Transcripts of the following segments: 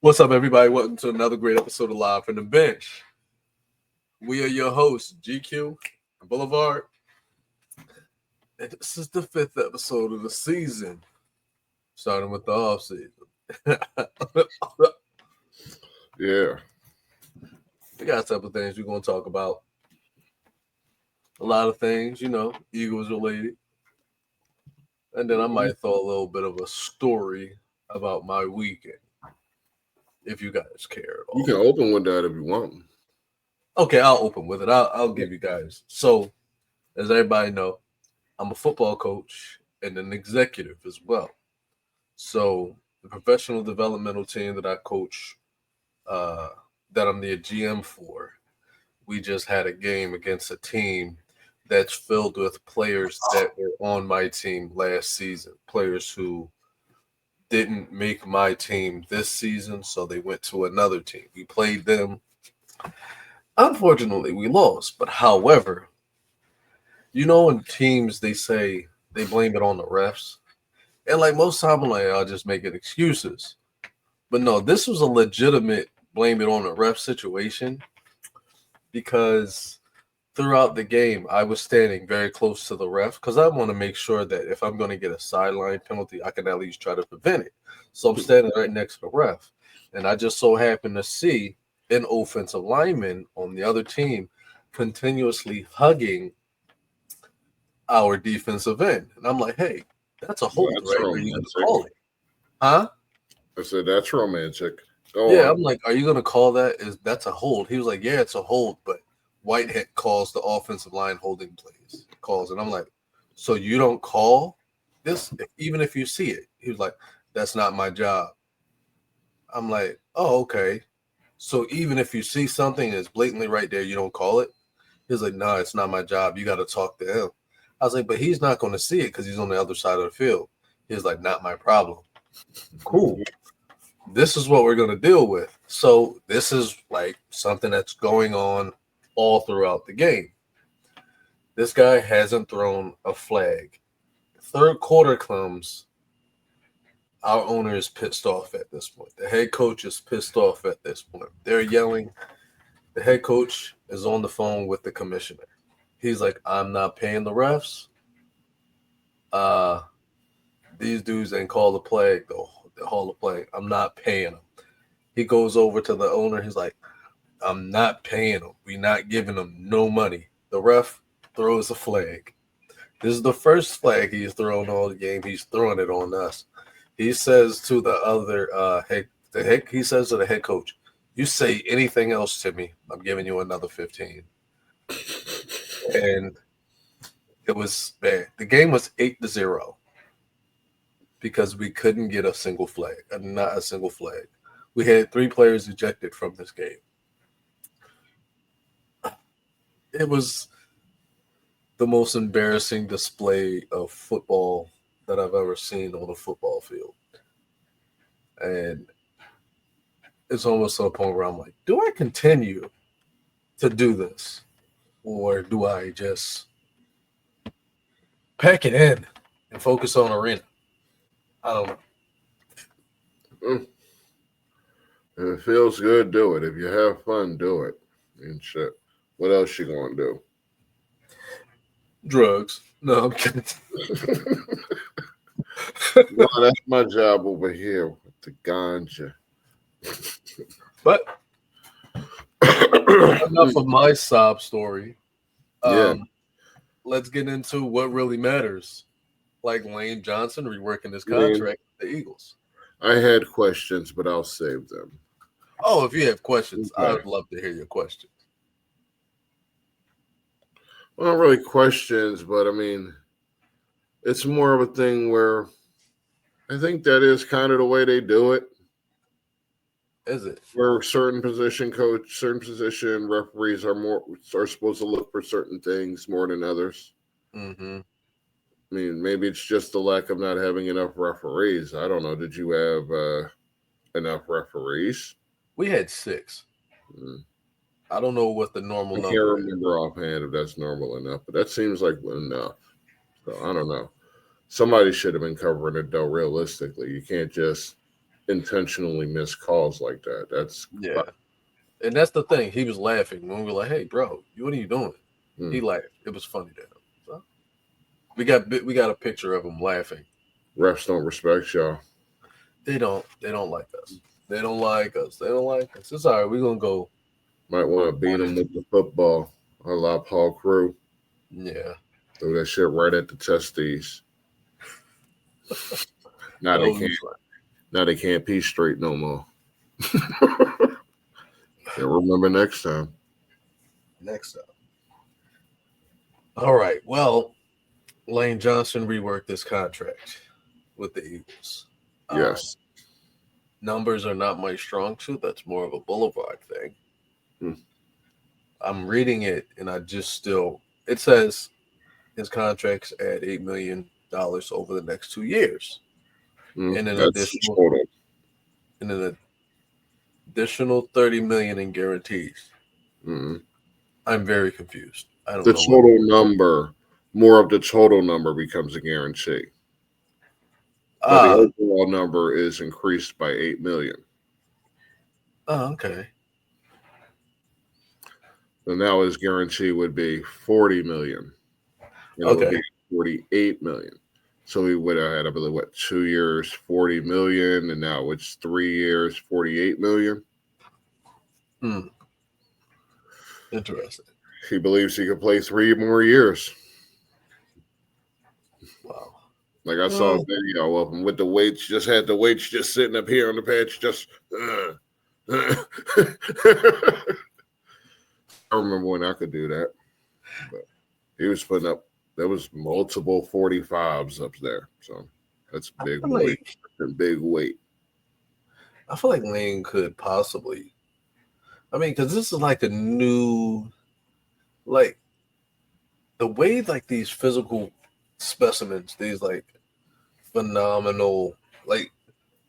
What's up, everybody? Welcome to another great episode of Live from the Bench. We are your hosts, GQ and Boulevard. And this is the fifth episode of the season, starting with the offseason. Yeah. We got a couple of things we're going to talk about. A lot of things, Eagles related. And then I might throw a little bit of a story about my weekend, if you guys care at all. You can open with that if you want. Okay, I'll open with it. I'll give you guys. So, as everybody know, I'm a football coach and an executive as well. So, the professional developmental team that I coach, that I'm the GM for, we just had a game against a team that's filled with players that were on my team last season, players who didn't make my team this season, so they went to another team. We played them. Unfortunately, we lost. But however, in teams they say they blame it on the refs. And like most time, I'm like, I'll just make it excuses. But no, this was a legitimate blame it on the ref situation because throughout the game, I was standing very close to the ref because I want to make sure that if I'm going to get a sideline penalty, I can at least try to prevent it. So I'm standing right next to the ref. And I just so happened to see an offensive lineman on the other team continuously hugging our defensive end. And I'm like, hey, that's a hold, That's right? Are you going romantic. to call it? Huh? I said, that's romantic. I'm like, are you going to call that's a hold? He was like, yeah, it's a hold, but Whitehead calls the offensive line holding plays, calls. And I'm like, so you don't call this even if you see it? He was like, that's not my job. I'm like, oh, okay. So even if you see something that's blatantly right there, you don't call it? He's like, no, it's not my job. You got to talk to him. I was like, but he's not going to see it because he's on the other side of the field. He's like, not my problem. Cool. This is what we're going to deal with. So this is like something that's going on all throughout the game. This guy hasn't thrown a flag. Third quarter comes. Our owner is pissed off at this point. The head coach is pissed off at this point. They're yelling. The head coach is on the phone with the commissioner. He's like, I'm not paying the refs. These dudes ain't called the play. The Hall of Play. I'm not paying them. He goes over to the owner. He's like, I'm not paying them. We're not giving them no money. The ref throws a flag. This is the first flag he's thrown all the game. He's throwing it on us. He says to the other he says to the head coach, you say anything else to me, I'm giving you another 15. And it was bad. The game was 8-0 because we couldn't get a single flag, not a single flag. We had 3 players ejected from this game. It was the most embarrassing display of football that I've ever seen on a football field. And it's almost to the point where I'm like, do I continue to do this? Or do I just pack it in and focus on arena? I don't know. If it feels good, do it. If you have fun, do it. And shit. What else you gonna do? Drugs. No, I'm kidding. No, that's my job over here with the ganja. But enough of my sob story. Let's get into what really matters. Like Lane Johnson reworking his contract with the Eagles. I had questions, but I'll save them. Oh, if you have questions, Okay. I'd love to hear your questions. Well, not really questions, but I mean, it's more of a thing where I think that is kind of the way they do it. Is it? Where certain position referees are supposed to look for certain things more than others. Mm-hmm. I mean, maybe it's just the lack of not having enough referees. I don't know. Did you have enough referees? We had 6. I don't know what the normal number is. I can't remember offhand if that's normal enough, but that seems like enough. So I don't know. Somebody should have been covering it, though, realistically. You can't just intentionally miss calls like that. That's Yeah. And that's the thing. He was laughing when we were like, "Hey, bro, what are you doing?" He laughed. It was funny to him. So we got a picture of him laughing. refs don't respect y'all. They don't like us. They don't like us. They don't like us. It's all right. We're gonna go. Might want to beat them with the football. A la Paul Crew. Yeah. Throw that shit right at the testes. Now That they would be can't. fun. Now they can't pee straight no more. They'll remember next time. Next up. All right. Well, Lane Johnson reworked this contract with the Eagles. Yes. Numbers are not my strong suit. That's more of a boulevard thing. I'm reading it, and it says his contract's at $8 million over the next 2 years, and an That's additional total. and an additional $30 million in guarantees. I'm very confused. I don't The know total number, more of the total number becomes a guarantee. But the overall number is increased by 8 million. Oh, okay. So now his guarantee would be 40 million. And it would be 48 million. So we would have had, I believe, 2 years, 40 million, and now it's 3 years, 48 million. Interesting. He believes he could play 3 more years. Wow. Like I saw a video of him with the weights, just had the weights just sitting up here on the patch, just. I remember when I could do that. But he was putting up, there was multiple 45s up there. So that's big weight. Big weight. I feel like Lane could possibly. I mean, because this is like the new, like the way like these physical specimens, these like phenomenal, like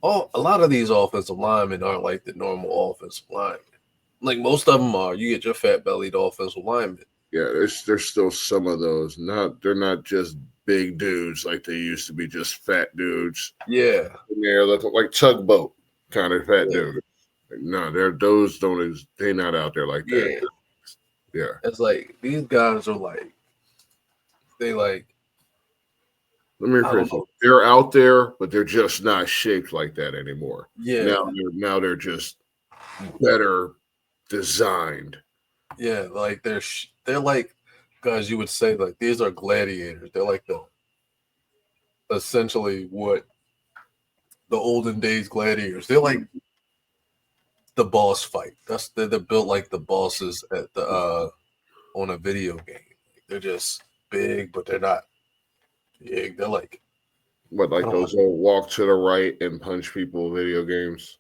a lot of these offensive linemen aren't like the normal offensive linemen. Like most of them are. You get your fat bellied offensive linemen. Yeah, there's still some of those. They're not just big dudes like they used to be, just fat dudes. Yeah. They're looking like tugboat kind of fat dude. No, they're not out there like that. Yeah. It's like these guys are like let me rephrase it. They're out there, but they're just not shaped like that anymore. Yeah. Now they're just better designed. Yeah, like they're like guys you would say like these are gladiators. They're like essentially what the olden days gladiators. They're like the boss fight. They're built like the bosses at the on a video game. They're just big, but they're not big. They're like those old walk to the right and punch people video games?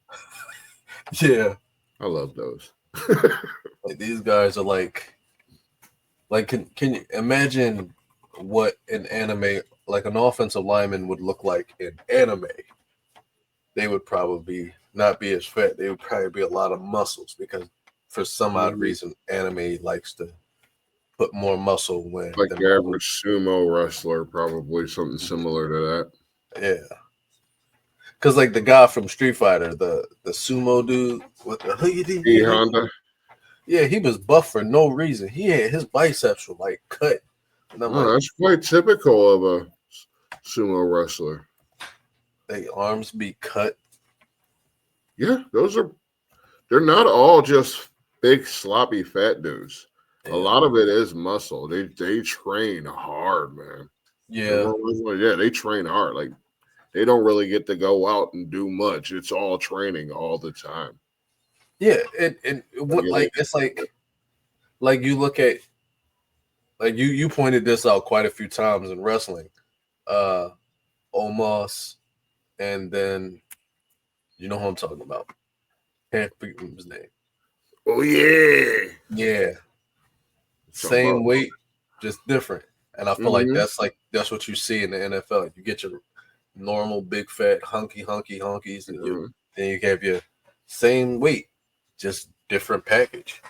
Yeah. I love those. Like these guys are like can you imagine what an anime like an offensive lineman would look like in anime? They would probably not be as fat. They would probably be a lot of muscles because for some odd reason anime likes to put more muscle when like the average sumo wrestler, probably something similar to that. Yeah. Cause like the guy from Street Fighter, the sumo dude with the Honda. Yeah, he was buff for no reason. He had his biceps were like cut. And I'm that's quite typical of a sumo wrestler. They arms be cut. Yeah, they're not all just big sloppy fat dudes. Yeah. A lot of it is muscle. They train hard, man. Yeah. Yeah, they train hard. Like they don't really get to go out and do much. It's all training all the time. Yeah, and what like it's like you look at like you pointed this out quite a few times in wrestling. Omos, and then you know who I'm talking about. Can't forget his name. Oh yeah. Yeah. Same weight, just different. And I feel like that's what you see in the NFL. You get your normal big fat hunkies, and then you have your same weight, just different package.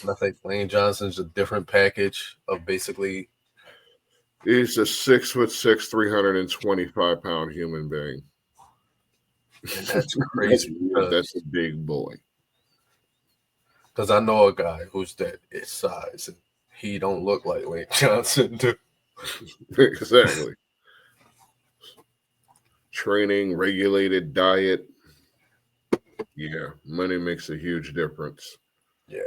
And I think Lane Johnson's a different package of basically. He's a 6'6", 325-pound human being. And that's crazy. That's a big boy. Because I know a guy who's that his size, and he don't look like Lane Johnson. Exactly. Training, regulated diet. Yeah, money makes a huge difference. Yeah.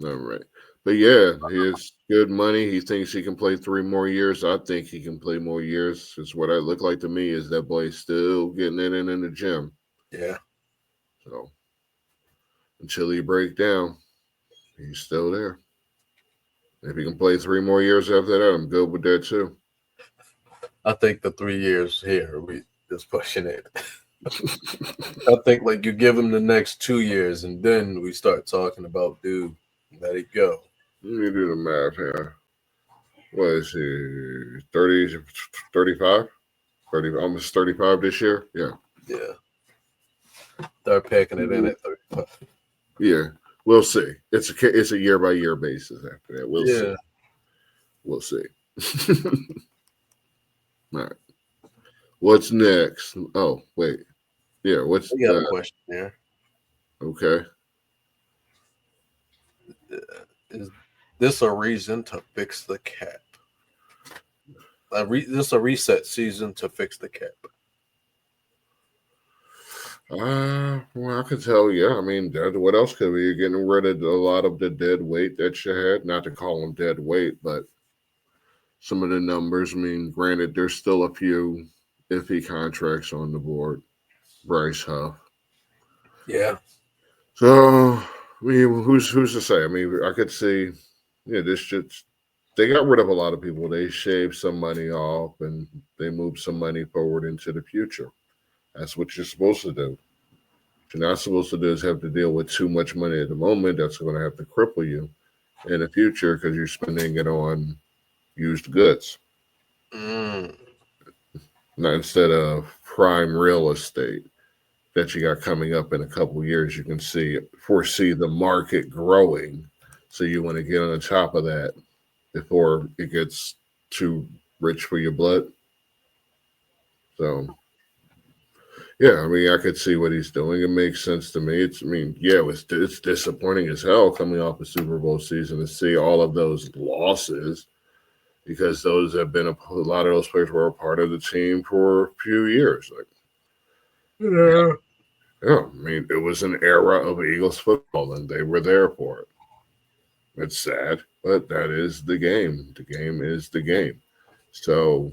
All right. But yeah, he has good money. He thinks he can play 3 more years. I think he can play more years. It's what it looked like to me is that boy's still getting it in the gym. Yeah. So until he break down, he's still there. If he can play 3 more years after that, I'm good with that too. I think the 3 years here, we just pushing it. I think like you give him the next 2 years, and then we start talking about, dude, let it go. Let me do the math here. What is he? 30, 35? 30, almost 35 this year? Yeah. Yeah. Start packing it in at 35. Yeah. We'll see. It's a year by year basis after that. We'll see. We'll see. All right. What's next? Oh, wait. Yeah, what's We got a question here. Okay. Is this a reason to fix the cap? This a reset season to fix the cap? Well, I could tell you. I mean, what else could be? You're getting rid of a lot of the dead weight that you had. Not to call them dead weight, but some of the numbers. I mean, granted, there's still a few iffy contracts on the board. Bryce Huff. Yeah. So, I mean, who's to say? I mean, I could see, yeah, this just they got rid of a lot of people. They shaved some money off and they moved some money forward into the future. That's what you're supposed to do. What you're not supposed to do is have to deal with too much money at the moment. That's going to have to cripple you in the future because you're spending it on used goods. Mm. Not instead of prime real estate that you got coming up in a couple of years. You can foresee the market growing. So you want to get on the top of that before it gets too rich for your blood. So yeah, I mean, I could see what he's doing. It makes sense to me. It's disappointing as hell coming off a Super Bowl season to see all of those losses because those have been a lot of those players were a part of the team for a few years. Like, yeah, I mean, it was an era of Eagles football, and they were there for it. It's sad, but that is the game. The game is the game. So,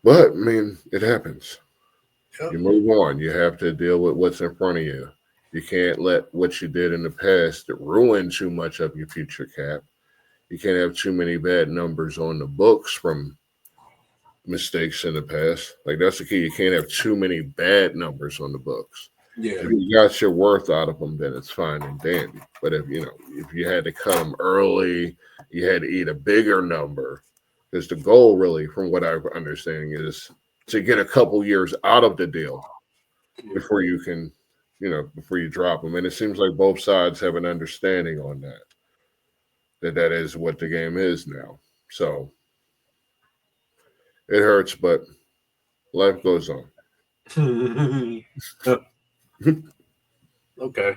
but I mean, it happens. Yep. You move on. You have to deal with what's in front of you. You can't let what you did in the past ruin too much of your future cap. You can't have too many bad numbers on the books from mistakes in the past. Like that's the key. You can't have too many bad numbers on the books. Yeah. If you got your worth out of them, then it's fine and dandy. But if you had to cut them early, you had to eat a bigger number. Because the goal, really, from what I'm understanding, is to get a couple years out of the deal before you can, before you drop them. And it seems like both sides have an understanding on that. That is what the game is now. So it hurts, but life goes on. Okay.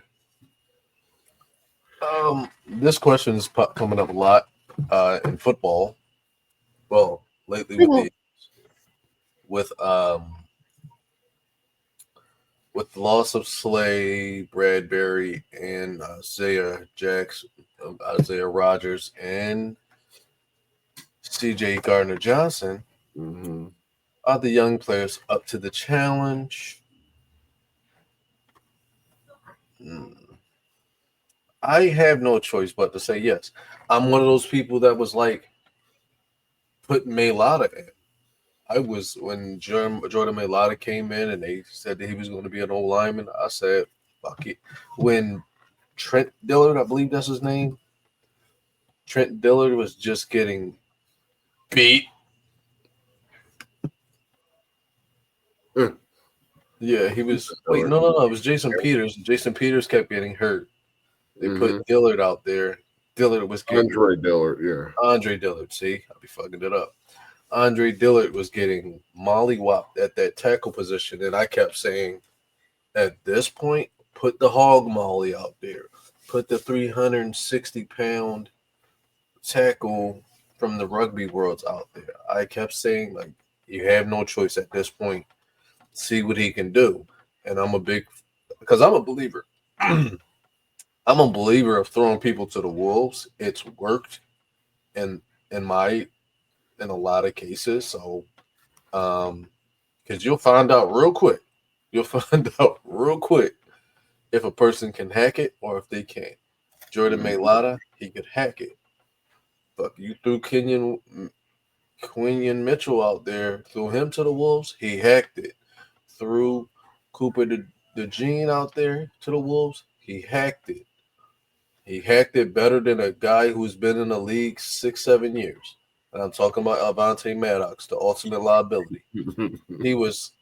This question is coming up a lot in football. Well, lately with with the loss of Slay, Bradbury, and Isaiah Rogers, and C.J. Gardner Johnson. Mm-hmm. Are the young players up to the challenge? I have no choice but to say yes. I'm one of those people that was like putting Mailata in. I was when Jordan Mailata came in and they said that he was going to be an old lineman. I said, "Fuck it." When Trent Dillard, I believe that's his name, Trent Dillard was just getting beat. Yeah, he was. Wait, no. It was Jason Peters. Jason Peters kept getting hurt. They put Dillard out there. Dillard was getting Andre Dillard. Yeah, Andre Dillard. See, I'll be fucking it up. Andre Dillard was getting mollywopped at that tackle position, and I kept saying, at this point, put the hog molly out there, put the 360-pound tackle from the rugby worlds out there. I kept saying, like, you have no choice at this point. See what he can do, and because I'm a believer. I'm a believer of throwing people to the wolves. It's worked in in my in a lot of cases. So, because you'll find out real quick. You'll find out real quick if a person can hack it or if they can't. Jordan Mhm. Mailata, he could hack it. But you threw Quinion Mitchell out there, threw him to the Wolves, he hacked it. Threw Cooper the Gene out there to the Wolves, he hacked it. He hacked it better than a guy who's been in the league 6, 7 years. And I'm talking about Avante Maddox, the ultimate liability.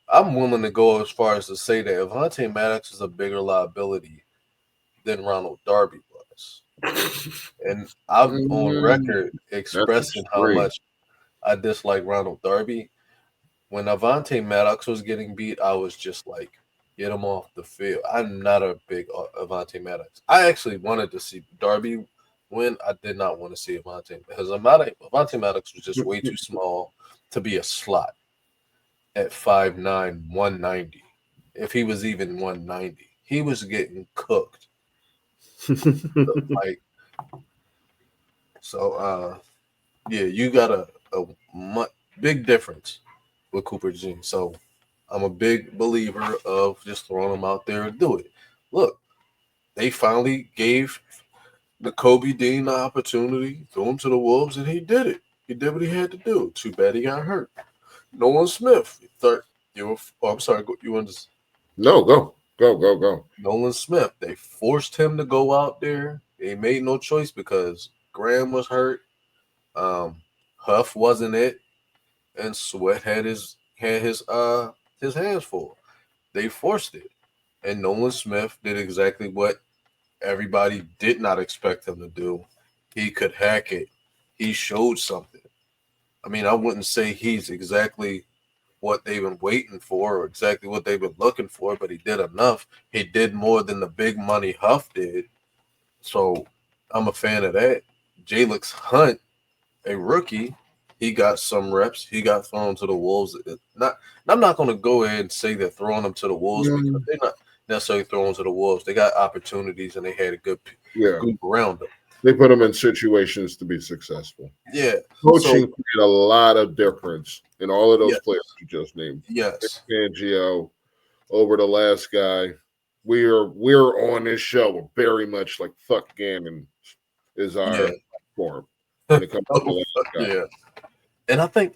I'm willing to go as far as to say that Avante Maddox is a bigger liability than Ronald Darby was. And I'm on Mm, record that's expressing how extreme. much I dislike Ronald Darby. When Avante Maddox was getting beat, I was just like, get him off the field. I'm not a big Avante Maddox. I actually wanted to see Darby win. I did not want to see Avante because Avante Maddox was just way too small to be a slot at 5'9", 190. If he was even 190, he was getting cooked. Like so, yeah, you got a big difference with Cooper Jean. So I'm a big believer of just throwing them out there and do it. Look, they finally gave the Kobe Dean the opportunity, threw him to the Wolves, and he did it. He did what he had to do. Too bad he got hurt. Nolan Smith, third. I'm sorry. You want to? No, go. Nolan Smith. They forced him to go out there. They made no choice because Graham was hurt. Um, Huff wasn't it, and Sweat had his hands full. They forced it, and Nolan Smith did exactly what everybody did not expect him to do. He could hack it. He showed something. I mean, I wouldn't say he's exactly what they've been waiting for or exactly what they've been looking for, but he did enough. He did more than the big money Huff did. So I'm a fan of that. Jalix Hunt, a rookie, he got some reps. He got thrown to the Wolves. I'm not going to go ahead and say they're throwing them to the Wolves because Mm, they're not necessarily throwing to the Wolves. They got opportunities and they had a good yeah, group around them. they put them in situations to be successful. Yeah. So Coaching made a lot of difference in all of those yes, players you just named. yes, Fangio over the last guy. We're on this show very much like fuck Gannon is yeah, our form when it comes to the last guy. yeah. And I think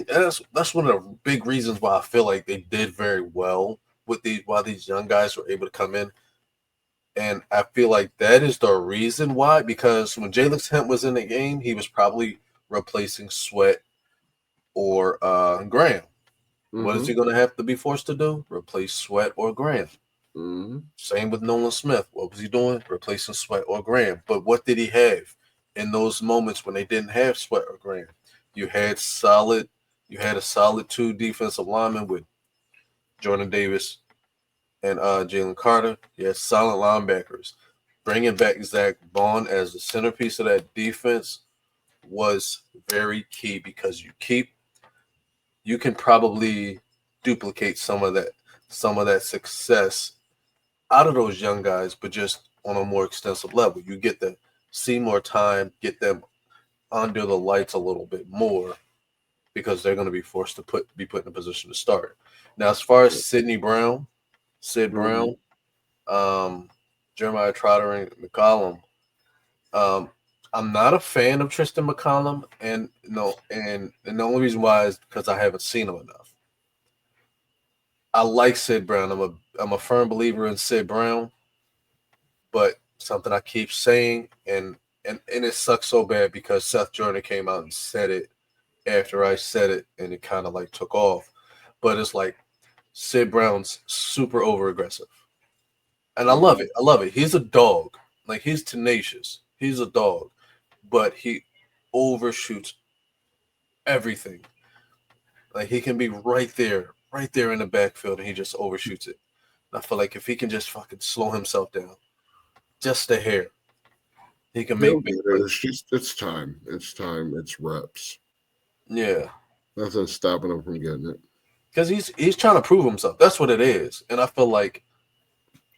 that's one of the big reasons why I feel like they did very well with these while these young guys were able to come in. And I feel like that is the reason why, because when Jalen Hunt was in the game, he was probably replacing Sweat or Graham. What is Mm-hmm. he going to have to be forced to do? Replace Sweat or Graham. Mm-hmm. Same with Nolan Smith. What was he doing? Replacing Sweat or Graham. But what did he have in those moments when they didn't have Sweat or Graham? You had solid. You had a solid two defensive linemen with Jordan Davis and Jalen Carter. You had solid linebackers. Bringing back Zach Bond as the centerpiece of that defense was very key because you can probably duplicate some of that success out of those young guys, but just on a more extensive level. You get to see more time, get them under the lights a little bit more because they're going to be forced to be put in a position to start. Now, as far as Sid Mm-hmm. Brown, um, Jeremiah Trotter, and McCollum, um, I'm not a fan of Tristan McCollum, and no, and the only reason why is because I haven't seen him enough. I like Sid Brown. I'm a firm believer in Sid Brown, but something I keep saying, and it sucks so bad because Seth Jordan came out and said it after I said it, and it kind of like took off. But it's like Sid Brown's super over aggressive, and I love Mm-hmm. it. I love it. He's a dog. Like he's tenacious. He's a dog, but he overshoots everything. Like he can be right there in the backfield, and he just overshoots it. And I feel like if he can just fucking slow himself down, just a hair, he can He'll make get big it. plays. It's just it's time. It's time. It's reps. Yeah, Nothing's stopping him from getting it. because he's trying to prove himself. That's what it is, and I feel like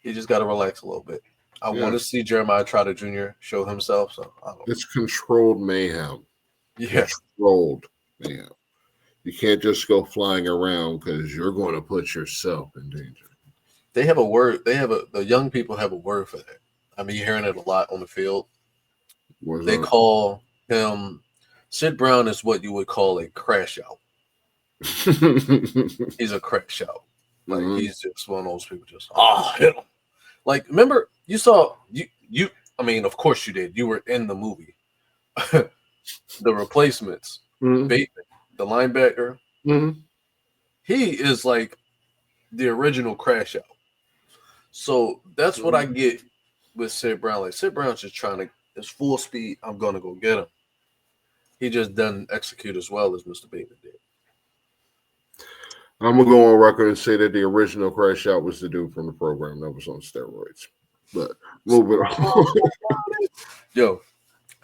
he just got to relax a little bit. I want to Yes. see Jeremiah Trotter Jr. show himself. So I don't. It's controlled mayhem. Yeah, Controlled mayhem. You can't just go flying around because you're going to put yourself in danger. they have a word. The young people have a word for that. I mean, you're hearing it a lot on the field. Was They that? call him Sid Brown is what you would call a crash out. He's a crash out. Like Mhm. he's just one of those people. Just hit him. Like remember you saw you. I mean, of course you did. You were in the movie. The Replacements. Mhm. Bateman, the linebacker. Mhm. He is like the original crash out. So that's what I get with Sid Brown. Like Sid Brown's just trying to. It's full speed. I'm gonna go get him. He just doesn't execute as well as Mr. Bateman did. I'm gonna go on record and say that the original crash out was the dude from the program that was on steroids. But moving on. Yo,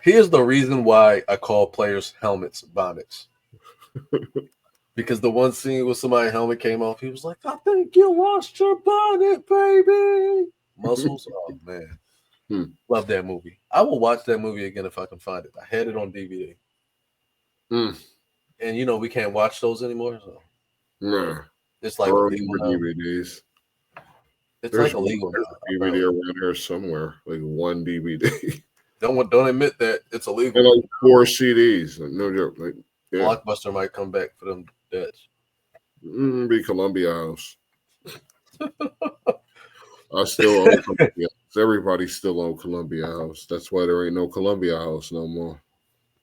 here's the reason why I call players helmets bonnets. Because the one scene where somebody's helmet came off, he was like, I think you lost your bonnet, baby. Muscles. Oh man. Hmm. Love that movie. I will watch that movie again if I can find it. I had it on DVD. And you know we can't watch those anymore, so Nah. it's like Or illegal more now. DVDs. It's There's like illegal a now, DVD apparently. around here somewhere, like one DVD. Don't admit that it's And illegal. like 4 CDs. Like, no joke. Like, yeah. Blockbuster might come back for them debts. Be Columbia House. I still own Columbia House. Everybody still own Columbia House. That's why there ain't no Columbia House no more.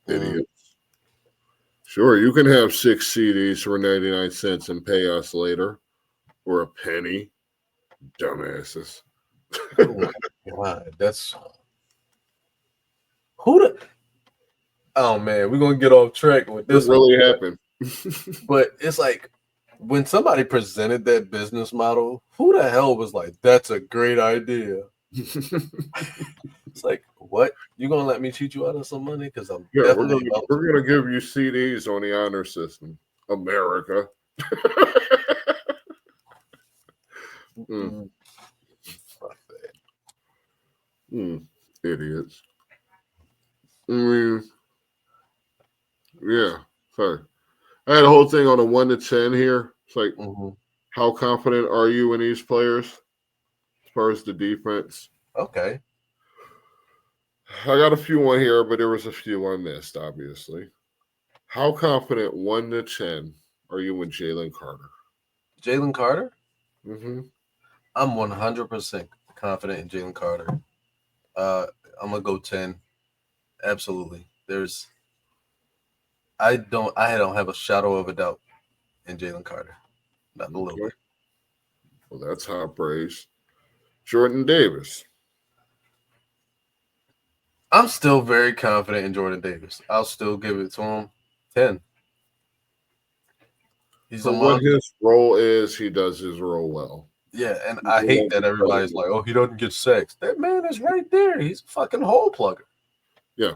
Idiot. Sure, you can have 6 CDs for 99 cents and pay us later. Or a penny. Dumbasses. Oh my god, that's who the. Oh man, we're gonna get off track with It this one, really happened. but it's like when somebody presented that business model, who the hell was like, "That's a great idea"? It's like, what? You gonna let me cheat you out of some money? Because I'm Yeah, definitely about to. we're gonna give you CDs on the honor system, America. Mm, fuck Idiots. I mean, yeah. Sorry, I had a whole thing on a 1 to 10 here. It's like, that. how confident are you in these players as far as the defense? Okay. I got a few on here, but there was a few I missed. Obviously, how confident 1 to 10 are you in Jalen Carter? Jalen Carter? Mm-hmm. I'm 100% confident in Jalen Carter. Uh, I'm gonna go 10. Absolutely. I don't have a shadow of a doubt in Jalen Carter. Not a little Okay. bit. Well, that's high praise. Jordan Davis. I'm still very confident in Jordan Davis. I'll still give it to him 10. He's For a what monster. his role is, he does his role well. Yeah, and He I hate won't that be everybody's credited. like, "Oh, he doesn't get sacks." That man is right there. He's a fucking hole plugger. Yeah,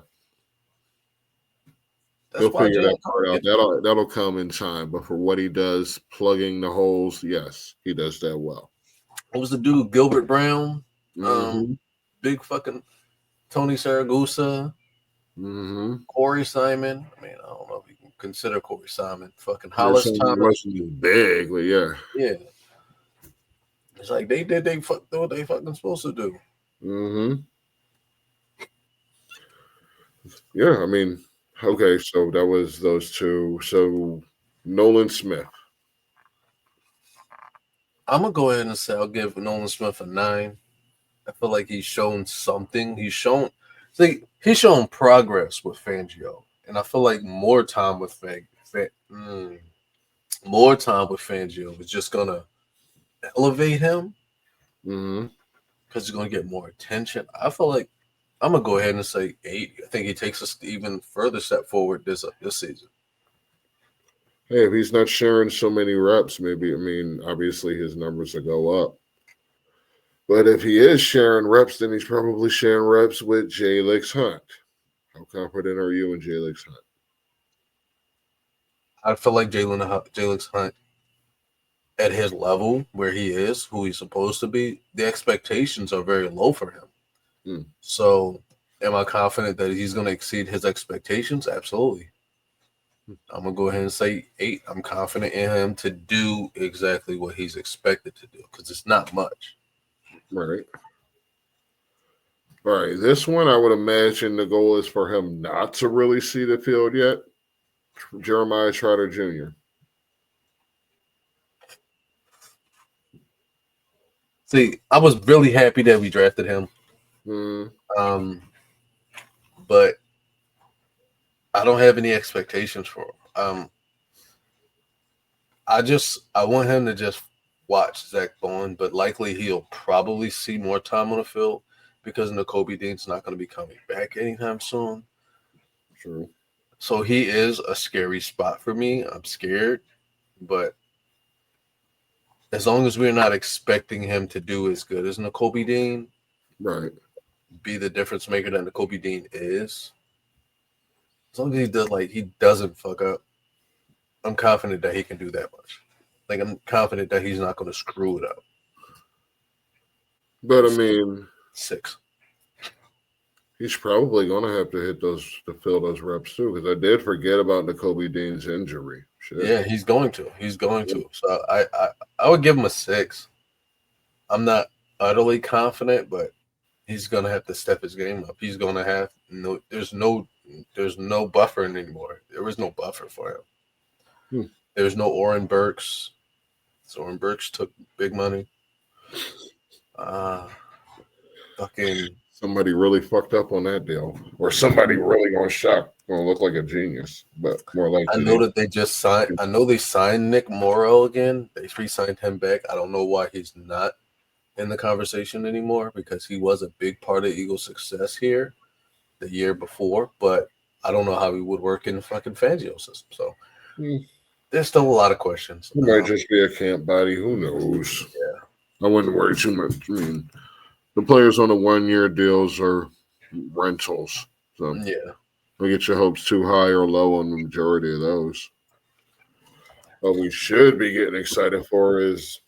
That's he'll why figure that Jalen part Carter out. gets paid. That'll come in time. But for what he does, plugging the holes, yes, he does that well. What was the dude Gilbert Brown? Mm-hmm. Big fucking Tony Saragusa. Mm-hmm. Corey Simon. I mean, I don't know if you can consider Corey Simon. Fucking Or Hollis something Thomas. wasn't big, but yeah. Yeah. It's like they do what they fucking supposed to do. Mm-hmm. Yeah, I mean, okay, so that was those two. So Nolan Smith. I'm gonna go ahead and say I'll give Nolan Smith a 9. I feel like he's shown something. He's shown progress with Fangio, and I feel like more time with Fangio is just gonna elevate him Mm-hmm. because he's gonna get more attention. I feel like I'm gonna go ahead and say 8. I think he takes us even further step forward this season. Hey, if he's not sharing so many reps, maybe, I mean, obviously his numbers will go up. But if he is sharing reps, then he's probably sharing reps with Jalix Hunt. How confident are you in Jalix Hunt? I feel like Jalix Hunt at his level where he is, who he's supposed to be, the expectations are very low for him. Hmm. So, am I confident that he's going to exceed his expectations? Absolutely. I'm gonna go ahead and say 8. I'm confident in him to do exactly what he's expected to do because it's not much. Right. All right. This one, I would imagine the goal is for him not to really see the field yet. Jeremiah Trotter Jr. See, I was really happy that we drafted him. Hmm. But I don't have any expectations for him. I want him to just watch Zach Bowen, but likely he'll probably see more time on the field because Nakobe Dean's not going to be coming back anytime soon. True. So he is a scary spot for me. I'm scared, but as long as we're not expecting him to do as good as Nakobe Dean, Right. be the difference maker that Nakobe Dean is, as long as he doesn't fuck up, I'm confident that he can do that much. Like I'm confident that he's not going to screw it up. But I mean, 6. he's probably going to have to hit those to fill those reps too, because I did forget about Nakobe Dean's injury. Shit. Yeah, he's going to. He's going to. So I would give him a 6. I'm not utterly confident, but he's going to have to step his game up. He's going to have no. There's no buffering anymore. There was no buffer for him. There's no Oren Burks. So Oren Burks took big money. Fucking Somebody really fucked up on that deal, or somebody really going to look like a genius, but more like I know that they just signed. I know they signed Nick Morrow again. They re-signed him back. I don't know why he's not in the conversation anymore because he was a big part of Eagles' success here the year before, but I don't know how he would work in the fucking Fangio system. So there's still a lot of questions. He might just be a camp body. Who knows? Yeah. I wouldn't worry too much. I mean, the players on the 1-year deals are rentals. So Yeah. don't get your hopes too high or low on the majority of those. What we should be getting excited for is,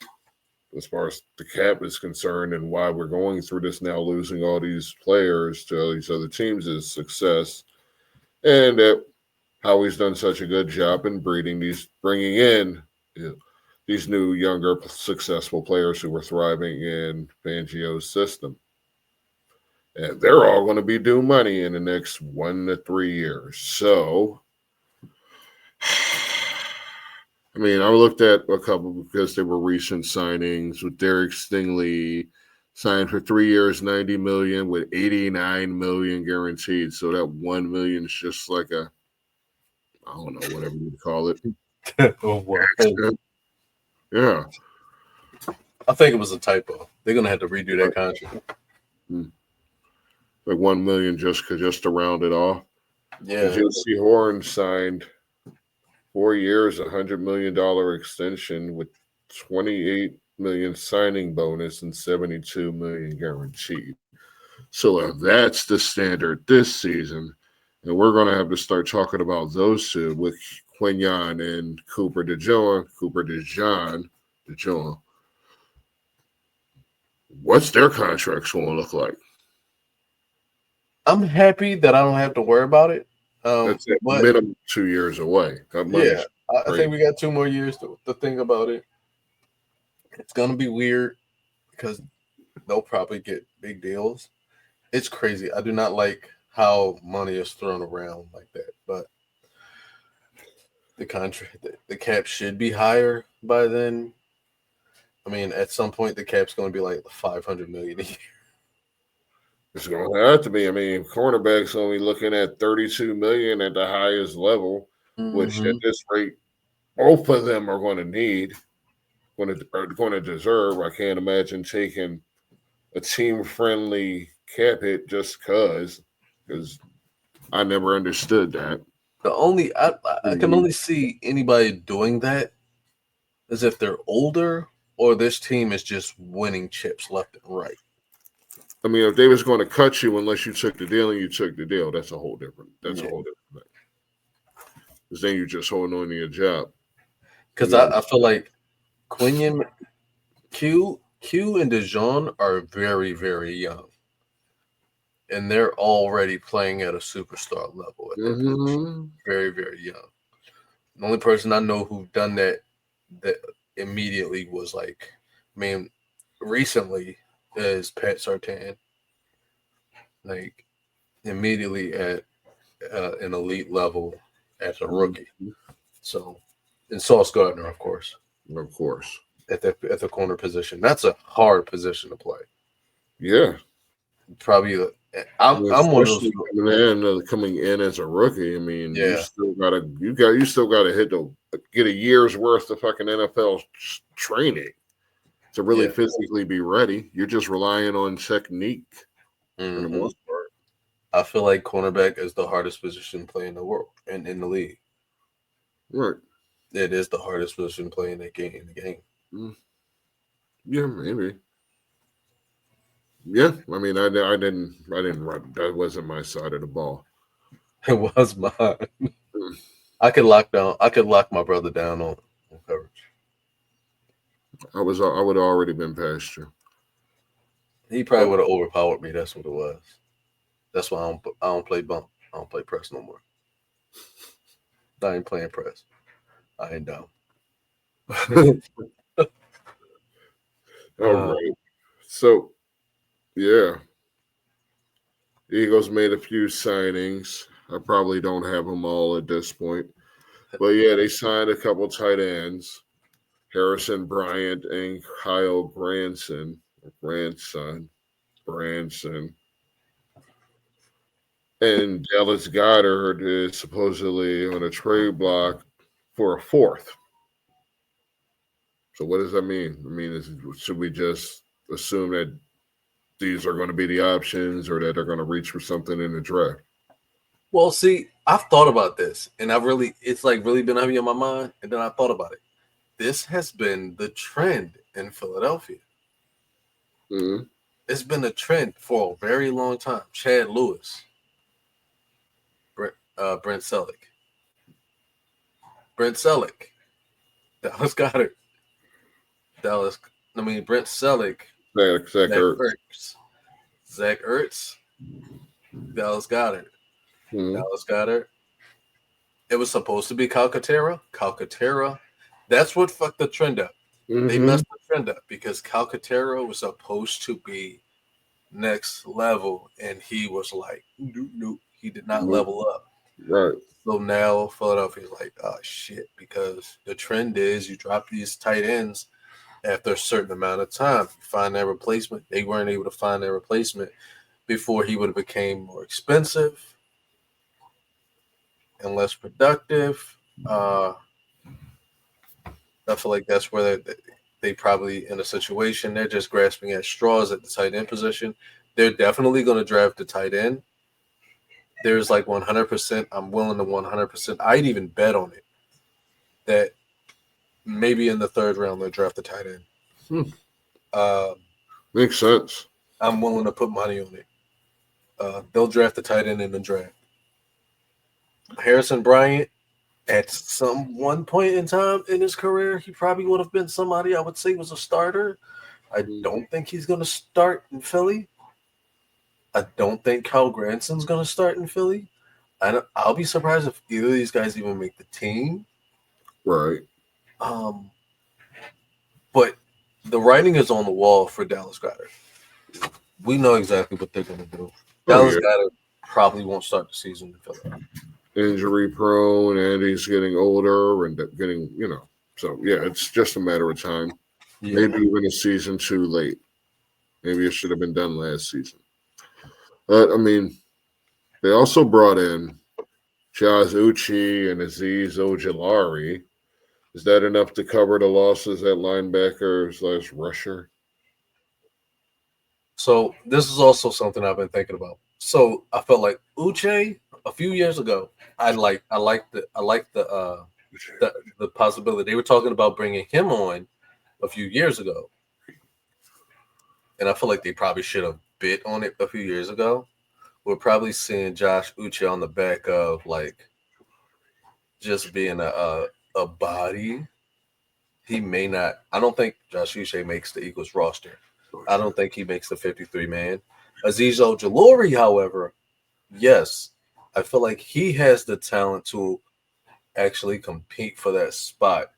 as far as the cap is concerned and why we're going through this now, losing all these players to all these other teams, is success. And that how he's done such a good job in bringing in these new, younger, successful players who are thriving in Fangio's system. And they're all going to be due money in the next 1 to 3 years. So, I mean, I looked at a couple because they were recent signings with Derek Stingley signed for 3 years, $90 million with $89 million guaranteed. So that $1 million is just like a, I don't know, whatever you call it. Yeah. I think it was a typo. They're gonna have to redo that contract. Like $1 million just to round it off. Yeah. J.C. Horn signed 4 years, $100 million extension with $28 million signing bonus and $72 million guaranteed. So if that's the standard this season, and we're going to have to start talking about those two with Quignon and Cooper DeJean, what's their contracts going to look like? I'm happy that I don't have to worry about it. That's at minimum 2 years away. Yeah, I think we got 2 more years to think about it. It's gonna be weird because they'll probably get big deals. It's crazy. I do not like how money is thrown around like that, but the cap should be higher by then. I mean, at some point, the cap's going to be like $500 million a year. It's going to have to be. I mean, cornerbacks only looking at $32 million at the highest level, which at this rate, both of them are going to need, going to deserve. I can't imagine taking a team-friendly cap hit just because I never understood that. The only I can only see anybody doing that is if they're older or this team is just winning chips left and right. I mean, if they was going to cut you unless you took the deal and you took the deal, that's a whole different. That's a whole different thing. Because then you're just holding on to your job. Because I feel like Quinion, Q and DeJohn are very, very young. And they're already playing at a superstar level at their position. Very, very young. The only person I know who done that immediately was like, I mean, recently is Pat Sartain. Like immediately at an elite level as a rookie. So, and Sauce Gardner, of course. Of course. At the corner position. That's a hard position to play. Yeah. Probably I'm one of those coming in as a rookie. I mean, you still gotta get a year's worth of fucking NFL training to really physically be ready. You're just relying on technique for the most part. I feel like cornerback is the hardest position to play in the world and in the league. Right. It is the hardest position to play in the game. Yeah, maybe. Yeah, I mean, I didn't run. That wasn't my side of the ball. It was mine. I could lock my brother down on coverage. I would have already been past you. He probably would have overpowered me. That's what it was. That's why I don't play bump. I don't play press no more. I ain't playing press. I ain't down. All right. So, yeah. Eagles made a few signings. I probably don't have them all at this point. But yeah, they signed a couple tight ends. Harrison Bryant and Kyle Branson. And Dallas Goedert is supposedly on a trade block for a fourth. So what does that mean? I mean, should we just assume that these are going to be the options or that they're going to reach for something in the draft? Well, see, I've thought about this, and it's like really been heavy on my mind, and then I thought about it. This has been the trend in Philadelphia. Mm-hmm. It's been a trend for a very long time. Chad Lewis, Brent Selleck, Dallas Goedert, Brent Selleck, Zach Ertz, Dallas Goedert. Mm-hmm. Dallas Goedert. It was supposed to be Calcaterra. That's what fucked the trend up. Mm-hmm. They messed the trend up because Calcaterra was supposed to be next level, and he was like, nope. He did not level up. Right. So now Philadelphia's like, oh shit, because the trend is you drop these tight ends after a certain amount of time. You find their replacement. They weren't able to find their replacement before he would have became more expensive and less productive. I feel like that's where they probably in a situation they're just grasping at straws at the tight end position. They're definitely going to draft the tight end. There's like 100%. I'm willing to 100%. I'd even bet on it that maybe in the third round they'll draft the tight end. Makes sense. I'm willing to put money on it. They'll draft the tight end in the draft. Harrison Bryant, at one point in time in his career, he probably would have been somebody I would say was a starter. I don't think he's going to start in Philly. I don't think Kyle Granson's going to start in Philly. I'll be surprised if either of these guys even make the team. Right. But the writing is on the wall for Dallas Goedert. We know exactly what they're going to do. Dallas Goedert probably won't start the season in Philly. Injury prone, and he's getting older and getting, so yeah, it's just a matter of time. Yeah. Maybe even a season too late. Maybe it should have been done last season. But I mean, they also brought in Jaz Uchi and Azeez Ojulari. Is that enough to cover the losses at linebacker / rusher? So this is also something I've been thinking about. So I felt like Uche a few years ago, I like the possibility they were talking about bringing him on a few years ago, and I feel like they probably should have bit on it a few years ago. We're probably seeing Josh Uche on the back of like just being a body. He may not. I don't think Josh Uche makes the Eagles roster. I don't think he makes the 53 man. Aziz Ojulari, however, yes, I feel like he has the talent to actually compete for that spot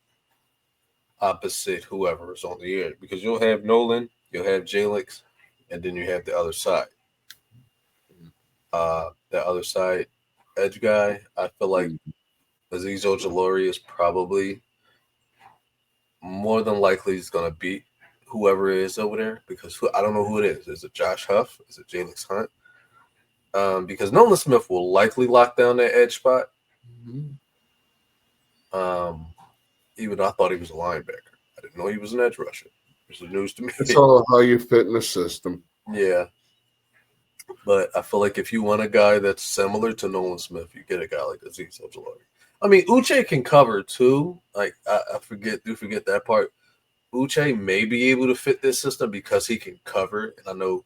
opposite whoever is on the air because you'll have Nolan, you'll have Jalix, and then you have the other side. The other side edge guy, I feel like Aziz Ojulari is probably more than likely is going to beat whoever is over there because I don't know who it is. Is it Josh Huff? Is it Jalix Hunt? Because Nolan Smith will likely lock down that edge spot. Even though I thought he was a linebacker. I didn't know he was an edge rusher. This is news to me. It's all how you fit in the system. Yeah. But I feel like if you want a guy that's similar to Nolan Smith, you get a guy like Aziz Ojulari. I mean, Uche can cover too. Like I forget that part. Uche may be able to fit this system because he can cover, and I know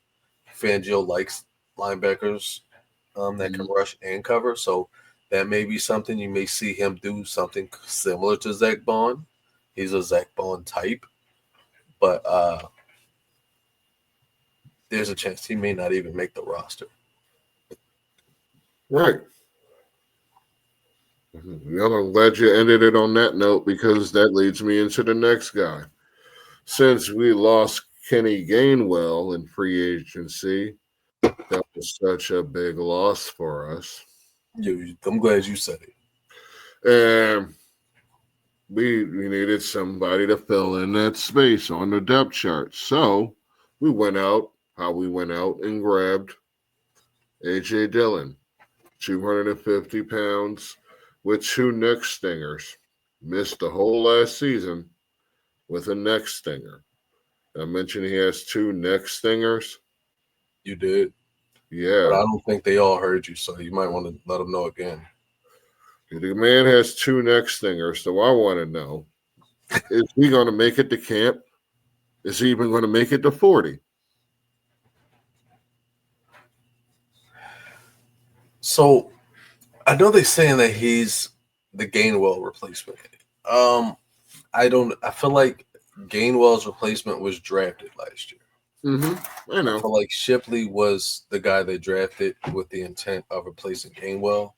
Fangio likes linebackers that can rush and cover. So that may be something you may see him do something similar to Zach Bond. He's a Zach Bond type, but there's a chance he may not even make the roster. Right. Well, I'm glad you ended it on that note because that leads me into the next guy. Since we lost Kenny Gainwell in free agency, that was such a big loss for us. I'm glad you said it. And we needed somebody to fill in that space on the depth chart. So we went out and grabbed A.J. Dillon, 250 pounds with 2 neck stingers. Missed the whole last season with a neck stinger. I mentioned he has 2 neck stingers. You did. Yeah. But I don't think they all heard you, so you might want to let them know again. The man has 2 neck stingers, so I want to know, is he going to make it to camp? Is he even going to make it to 40? So I know they're saying that he's the Gainwell replacement. I feel like Gainwell's replacement was drafted last year. I know. I feel like Shipley was the guy they drafted with the intent of replacing Gainwell.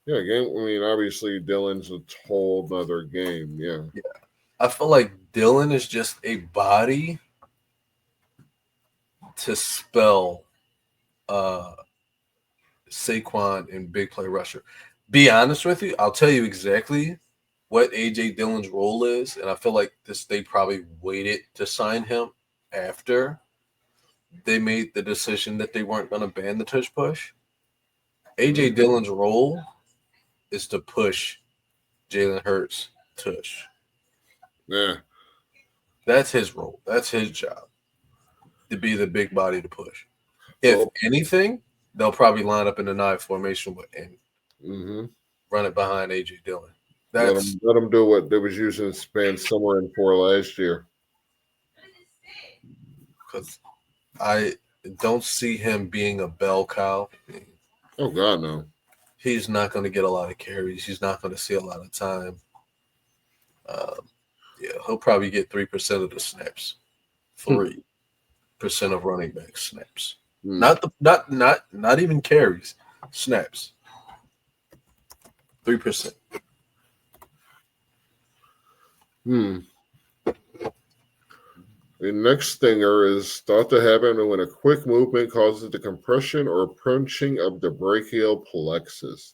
Yeah, obviously Dillon's a whole other game. Yeah. I feel like Dillon is just a body to spell Saquon and big play rusher. Be honest with you, I'll tell you exactly what AJ Dillon's role is, and I feel like they probably waited to sign him after they made the decision that they weren't going to ban the tush push. AJ Dillon's role is to push Jalen Hurts tush. Yeah. That's his role. That's his job, to be the big body to push. If anything, they'll probably line up in the 9 formation and run it behind AJ Dillon. Let them do what they was using span somewhere in 4 last year. Because I don't see him being a bell cow. Oh, God, no. He's not going to get a lot of carries. He's not going to see a lot of time. He'll probably get 3% of the snaps. 3% of running back snaps. Not even carries. Snaps. 3%. The next stinger is thought to happen when a quick movement causes the compression or punching of the brachial plexus.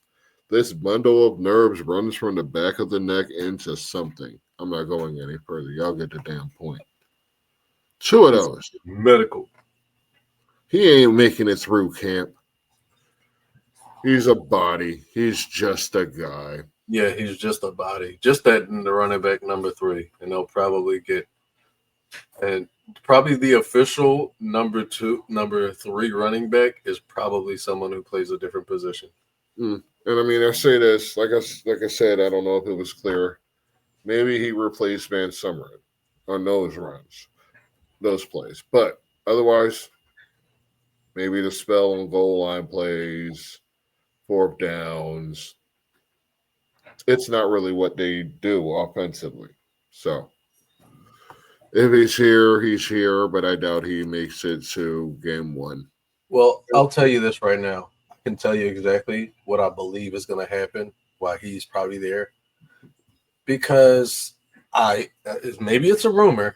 This bundle of nerves runs from the back of the neck into something. I'm not going any further. Y'all get the damn point. 2 of those. Medical. He ain't making it through camp. He's a body. He's just a guy. Yeah, he's just a body. Just that in the running back number 3. And they'll probably get and probably the official number 3 running back is probably someone who plays a different position. And I mean, I say this like I said, I don't know if it was clear. Maybe he replaced Van Summer on those runs, those plays, but otherwise, maybe the spell on goal line plays, fourth downs. It's not really what they do offensively. So if he's here, but I doubt he makes it to game one. Well, I'll tell you this right now. I can tell you exactly what I believe is going to happen while he's probably there, because maybe it's a rumor,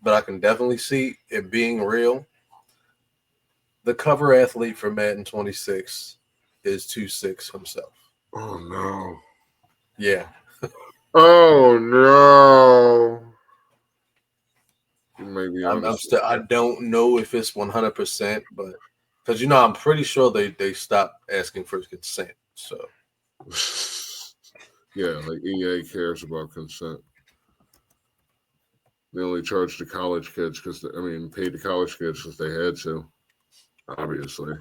but I can definitely see it being real. The cover athlete for Madden 26 is 2-6 himself. Oh no. Yeah. Oh no. You may be honest. I don't know if it's 100%, but because I'm pretty sure they stopped asking for consent. So Yeah, like EA cares about consent. They only charged the college kids paid the college kids because they had to, obviously.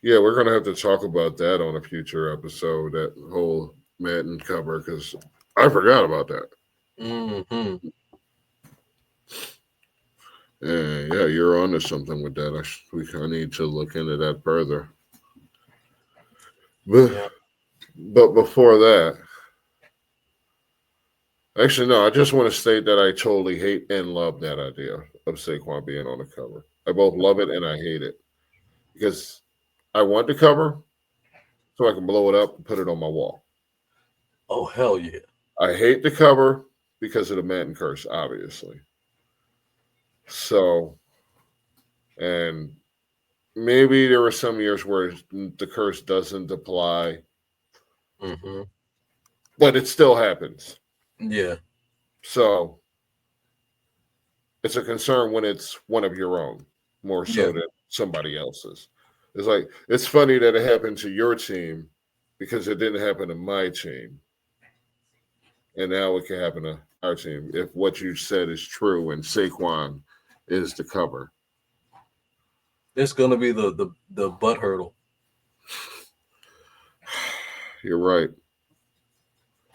Yeah, we're gonna have to talk about that on a future episode. That whole Madden cover, because I forgot about that. mm-hmm. Yeah, you're onto something with that. I need to look into that further. But, Yeah. but before that, actually, no, I just want to state that I totally hate and love that idea of Saquon being on the cover. I both love it and I hate it because I want the cover so I can blow it up and put it on my wall. Oh hell yeah. I hate the cover because of the Madden curse, obviously. So, and maybe there were some years where the curse doesn't apply, Mm-hmm. but it still happens. Yeah. So it's a concern when it's one of your own, more Yeah. so than somebody else's. It's like it's funny that it happened to your team because it didn't happen to my team, and now it can happen to our team if what you said is true and Saquon is the cover. It's gonna be the butt hurdle. You're right.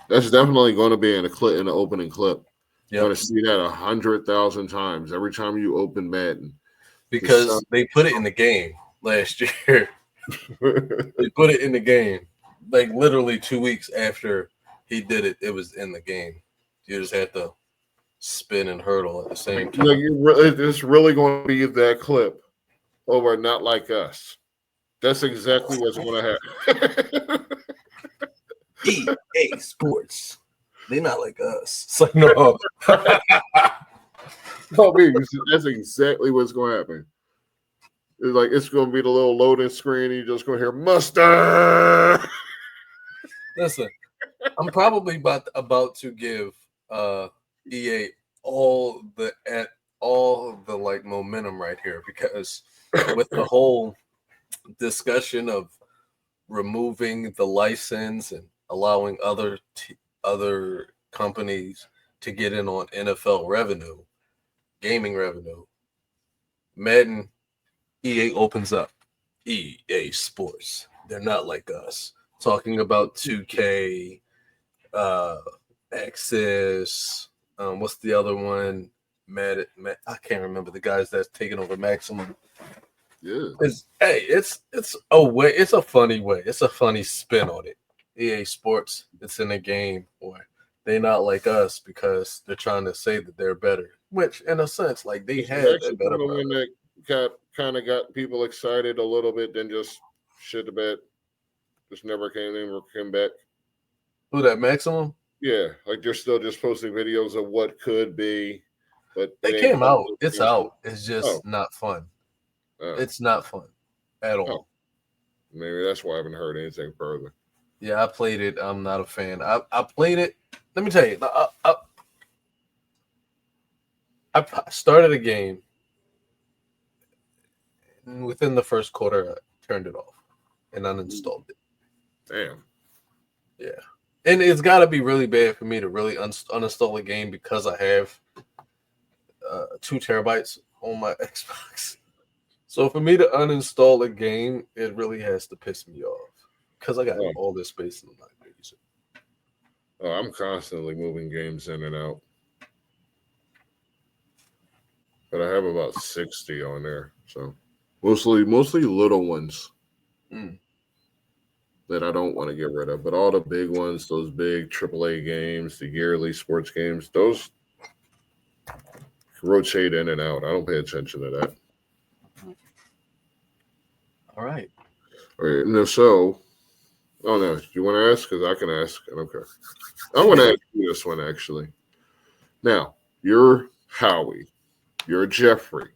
That's definitely going to be in the opening clip. You're Yep. going to see that 100,000 times every time you open Madden. Because they put it in the game last year. They put it in the game. Like literally 2 weeks after he did it, it was in the game. You just had to spin and hurdle at the same time. It's really going to be that clip over Not Like Us. That's exactly what's going to happen. EA Sports. They're not like us. It's like, no. That's exactly what's going to happen. It's going to be the little loading screen. And you're just going to hear mustard. Listen, I'm probably about to give EA all the like momentum right here, because with the whole discussion of removing the license and allowing other companies to get in on NFL revenue, gaming revenue, Madden, EA opens up EA Sports. They're not like us. Talking about 2K, Access. What's the other one? I can't remember the guys that's taking over Maximum. Yeah. It's a way. It's a funny way. It's a funny spin on it. EA Sports. It's in a game, or they're not like us because they're trying to say that they're better. Which, in a sense, like they had a better one that got people excited a little bit, then just shit the bed. Just never came back. Who that Maximum? Yeah, like they're still just posting videos of what could be, but They came out. It's out. It's just not fun. It's not fun at all. Maybe that's why I haven't heard anything further. Yeah, I played it. I'm not a fan. I played it. Let me tell you. I started a game, and within the first quarter, I turned it off and uninstalled it. Damn. Yeah. And it's got to be really bad for me to really uninstall a game because I have 2 terabytes on my Xbox. So for me to uninstall a game, it really has to piss me off because I got Oh, all this space in my PC. I'm constantly moving games in and out, but I have about 60 on there. So mostly little ones Mm. that I don't want to get rid of. But all the big ones, those big AAA games, the yearly sports games, those rotate in and out. I don't pay attention to that. All right. All right, no, so, oh no, you want to ask? Because I can ask. Okay. I want to ask you this one, actually. Now, you're Howie, you're Jeffrey,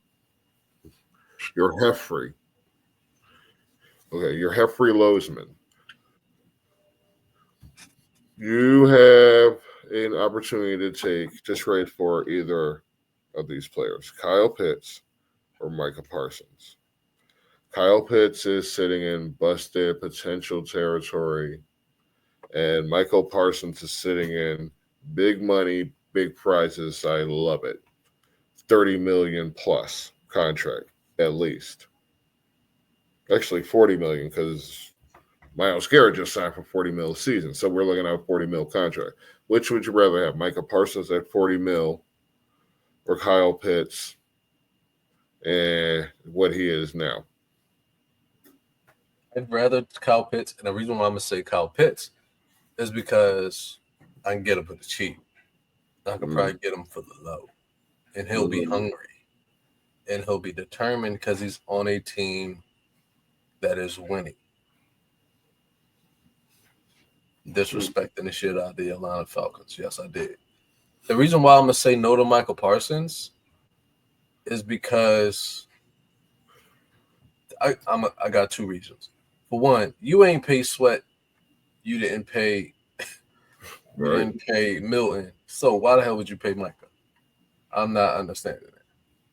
you're Heffrey. Okay, you're Heffrey Lozman. You have an opportunity to trade for either of these players, Kyle Pitts or Micah Parsons. Kyle Pitts is sitting in busted potential territory, and Michael Parsons is sitting in big money, big prizes. I love it. 30 million plus contract at least. Actually 40 million because Miles Garrett just signed for 40 mil a season. So we're looking at a 40 mil contract. Which would you rather have? Micah Parsons at 40 mil or Kyle Pitts and what he is now? I'd rather Kyle Pitts, and the reason why I'm gonna say Kyle Pitts is because I can get him for the cheap. I could probably get him for the low, and he'll be hungry, and he'll be determined because he's on a team that is winning. Disrespecting the shit out of the Atlanta Falcons. Yes, I did. The reason why I'm gonna say no to Michael Parsons is because I got two reasons. For one, you ain't pay Sweat, you didn't pay Milton. So why the hell would you pay Micah? I'm not understanding that.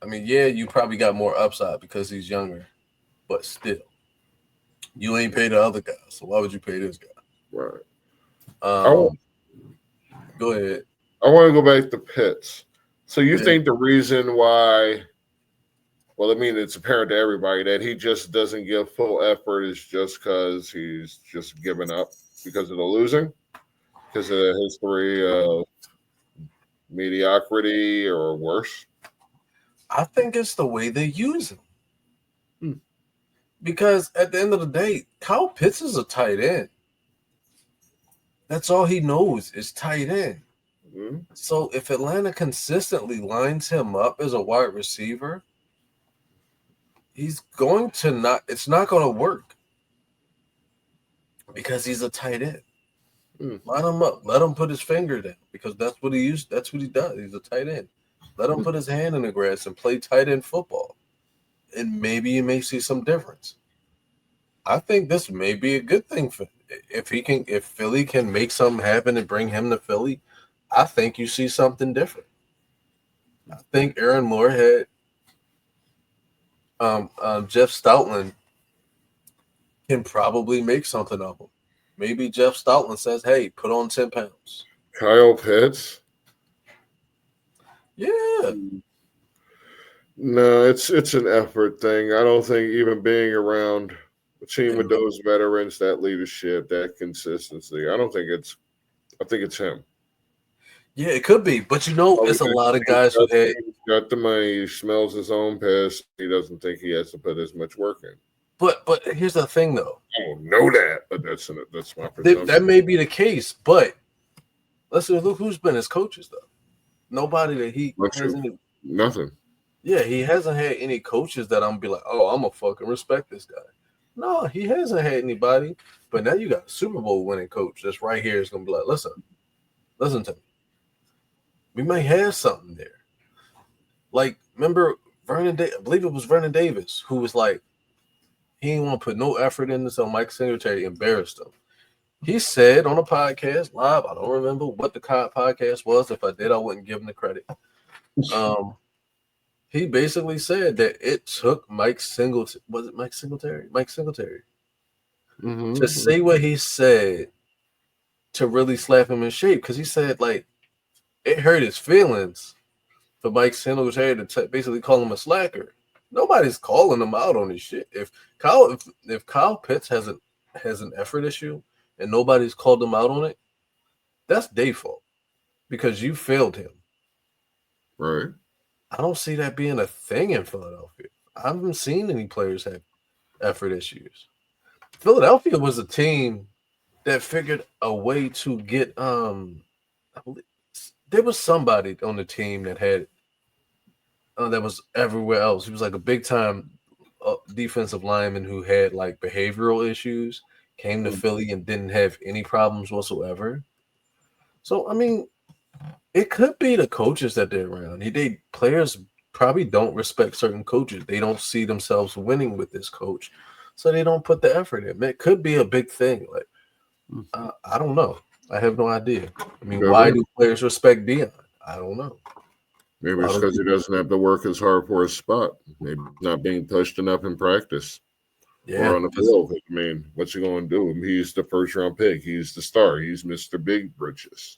I mean, yeah, you probably got more upside because he's younger, but still, you ain't pay the other guy. So why would you pay this guy? Right. Um, go ahead. I want to go back to Pitts. So you think the reason why, well, I mean, it's apparent to everybody that he just doesn't give full effort is just because he's just given up because of the losing, because of the history of mediocrity or worse? I think it's the way they use him. Because at the end of the day, Kyle Pitts is a tight end. That's all he knows is tight end. Mm-hmm. So if Atlanta consistently lines him up as a wide receiver, he's going to not. It's not going to work because he's a tight end. Line him up. Let him put his finger down because that's what he used. That's what he does. He's a tight end. Let him put his hand in the grass and play tight end football, and maybe you may see some difference. I think this may be a good thing for if Philly can make something happen and bring him to Philly. I think you see something different. I think Aaron Moorhead, Jeff Stoutland can probably make something of him. Maybe Jeff Stoutland says, "Hey, put on 10 pounds." Kyle Pitts? Yeah. No, it's an effort thing. I don't think even being around a team with those veterans, that leadership, that consistency, I think it's him. Yeah, it could be, but it's a lot of guys who had got the money. He smells his own piss. He doesn't think he has to put as much work in. But here's the thing, though. I don't know that, but that's my presumption. That may be the case, but let's look who's been his coaches though. Nobody that he hasn't. Nothing. Yeah, he hasn't had any coaches that I'm gonna be like, oh, I'm gonna fucking respect this guy. No, he hasn't had anybody. But now you got a Super Bowl winning coach that's right here is gonna be like, listen to me. We may have something there. Like, remember I believe it was Vernon Davis who was like, he didn't want to put no effort into so Mike Singletary embarrassed him. He said on a podcast live, I don't remember what the podcast was. If I did, I wouldn't give him the credit. He basically said that it took Mike Singletary. Was it Mike Singletary? Mike Singletary. To say what he said to really slap him in shape. Because he said, like, it hurt his feelings for Mike Singletary to basically call him a slacker. Nobody's calling him out on his shit. If Kyle Pitts has an effort issue and nobody's called him out on it, that's their fault because you failed him. Right. I don't see that being a thing in Philadelphia. I haven't seen any players have effort issues. Philadelphia was a team that figured a way to get I believe there was somebody on the team that had that was everywhere else. He was like a big time defensive lineman who had like behavioral issues, came to Philly and didn't have any problems whatsoever. So I mean, it could be the coaches that they're around. They players probably don't respect certain coaches. They don't see themselves winning with this coach, so they don't put the effort in. It could be a big thing. Like I don't know. I have no idea. I mean, why do players respect Dion? I don't know. Maybe it's because he doesn't have to work as hard for his spot. Maybe not being pushed enough in practice or on the field. I mean, what's he going to do? He's the first round pick. He's the star. He's Mr. Big Britches.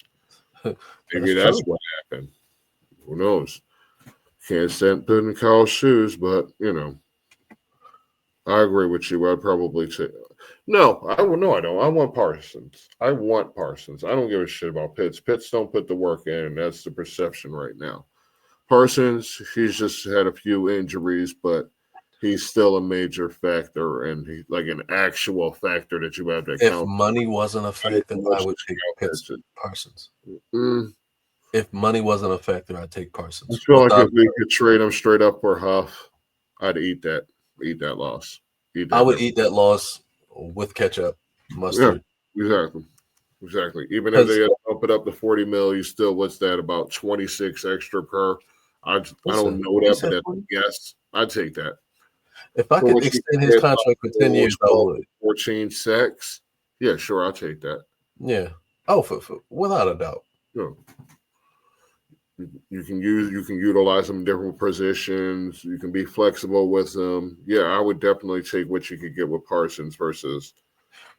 Maybe that's what happened. Who knows? Can't stand putting Kyle's shoes, but I agree with you. I'd probably say no. I don't. I want Parsons. I don't give a shit about Pitts. Pitts don't put the work in. That's the perception right now. Parsons, he's just had a few injuries, but he's still a major factor, and he's like an actual factor that you have to count. If money wasn't a factor, I would take Parsons. If money wasn't a factor, I'd take Parsons. I feel like if we could trade him straight up for Huff, I'd eat that loss. I would eat that loss with ketchup, mustard. Yeah, exactly. Even if they bump it up to 40 mil, you still, what's that, about 26 extra per? I don't know that, but that's a guess. I'd take that. If I could extend his contract for 10 years, I would. 14 sacks? Yeah, sure, I'll take that. Yeah. Oh, for without a doubt. Yeah. You can utilize them in different positions. You can be flexible with them. Yeah, I would definitely take what you could get with Parsons versus.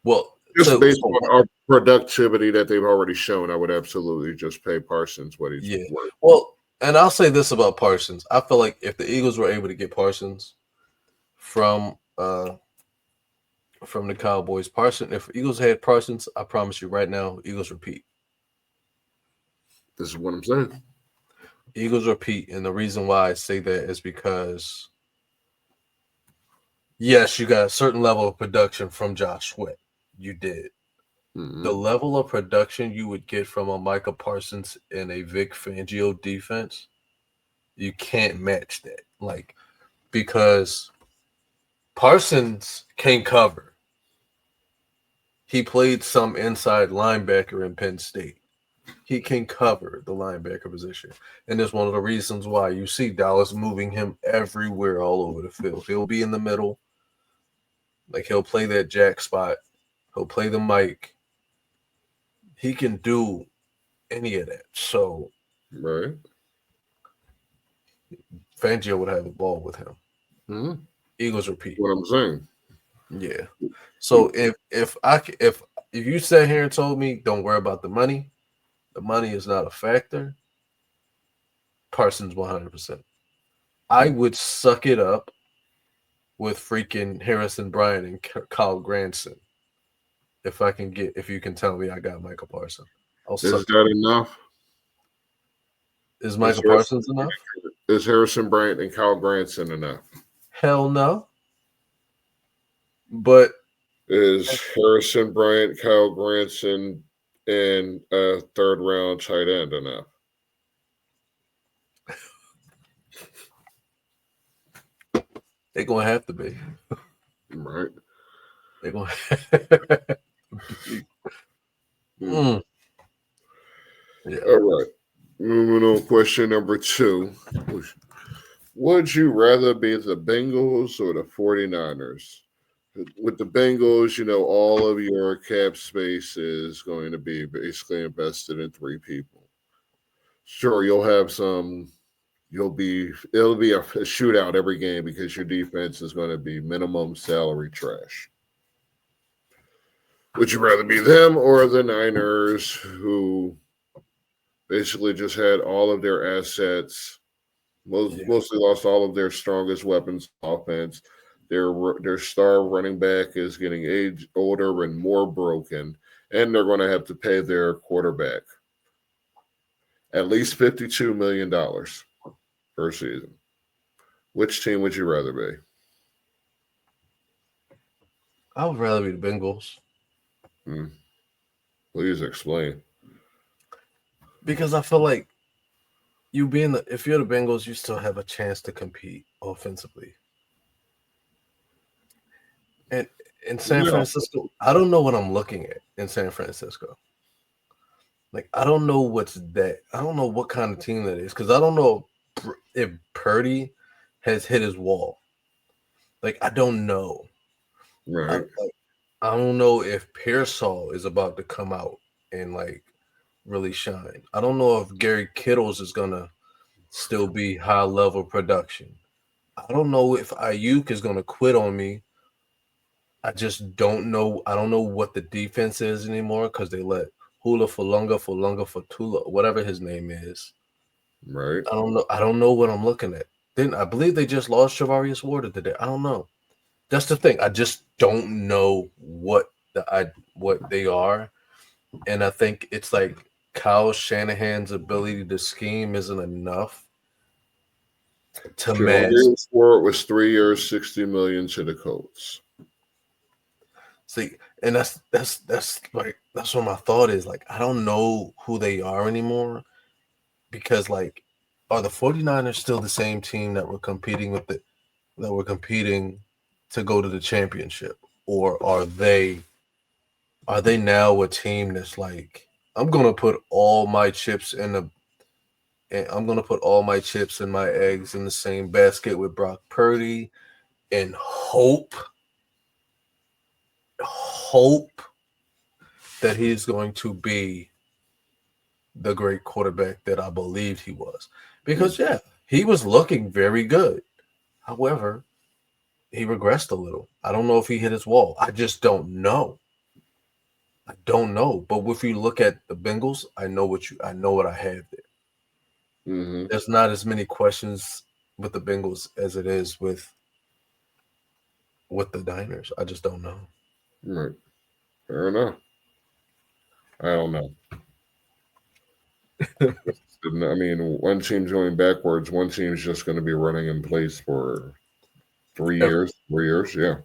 Well, just based on our productivity that they've already shown, I would absolutely just pay Parsons what he's worth. Well, and I'll say this about Parsons. I feel like if the Eagles were able to get Parsons from the Cowboys, if Eagles had Parsons, I promise you right now, Eagles repeat. This is what I'm saying. Eagles repeat, and the reason why I say that is because, yes, you got a certain level of production from Josh Sweat. You did. Mm-hmm. The level of production you would get from a Micah Parsons and a Vic Fangio defense, you can't match that. Like, because Parsons can cover. He played some inside linebacker in Penn State. He can cover the linebacker position. And that's one of the reasons why you see Dallas moving him everywhere all over the field. He'll be in the middle. Like, he'll play that jack spot. He'll play the mic. He can do any of that. So, right. Fangio would have a ball with him. Mm-hmm. Eagles repeat. What I'm saying. Yeah. So if you sat here and told me don't worry about the money is not a factor, Parsons 100%. I would suck it up with freaking Harrison Bryant and Kyle Granson if you can tell me I got Michael Parsons. Is that enough? Is Michael Parsons enough? Is Harrison Bryant and Kyle Granson enough? Hell no. But is Harrison Bryant, Kyle Granson, and a third round tight end enough? They're gonna have to be. Right. They're gonna have to be. Yeah. All right. Moving on, question number 2. Would you rather be the Bengals or the 49ers? With the Bengals, all of your cap space is going to be basically invested in 3 people. Sure, you'll have some. It'll be a shootout every game because your defense is going to be minimum salary trash. Would you rather be them or the Niners, who basically just had all of their assets Mostly lost all of their strongest weapons offense. Their star running back is getting older and more broken, and they're going to have to pay their quarterback at least $52 million per season. Which team would you rather be? I would rather be the Bengals. Please explain. Because I feel like if you're the Bengals, you still have a chance to compete offensively. And in San Francisco, I don't know what I'm looking at in San Francisco. Like, I don't know I don't know what kind of team that is, because I don't know if Purdy has hit his wall. Like, I don't know. Right. I don't know if Pearsall is about to come out and like really shine. I don't know if Gary Kittles is gonna still be high level production. I don't know if Ayuk is gonna quit on me. I just don't know. I don't know what the defense is anymore because they let Hula for Tula, whatever his name is. Right. I don't know. I don't know what I'm looking at. Then I believe they just lost Javarius Ward today. I don't know. That's the thing. I just don't know what they are, and I think it's like Kyle Shanahan's ability to scheme isn't enough to match. Ward was 3 years, $60 million to the Colts. See, and that's what my thought is. Like, I don't know who they are anymore because, like, are the 49ers still the same team that were competing to go to the championship, or are they now a team that's like, I'm gonna put all my chips in my eggs in the same basket with Brock Purdy and hope that he's going to be the great quarterback that I believed he was. Because he was looking very good. However, he regressed a little. I don't know if he hit his wall. I just don't know. I don't know. But if you look at the Bengals, I know what I have there. Mm-hmm. There's not as many questions with the Bengals as it is with the Niners. I just don't know. Right. Fair enough. I don't know. I mean, one team's going backwards. One team's just going to be running in place for 3 years, 4 years. Yeah.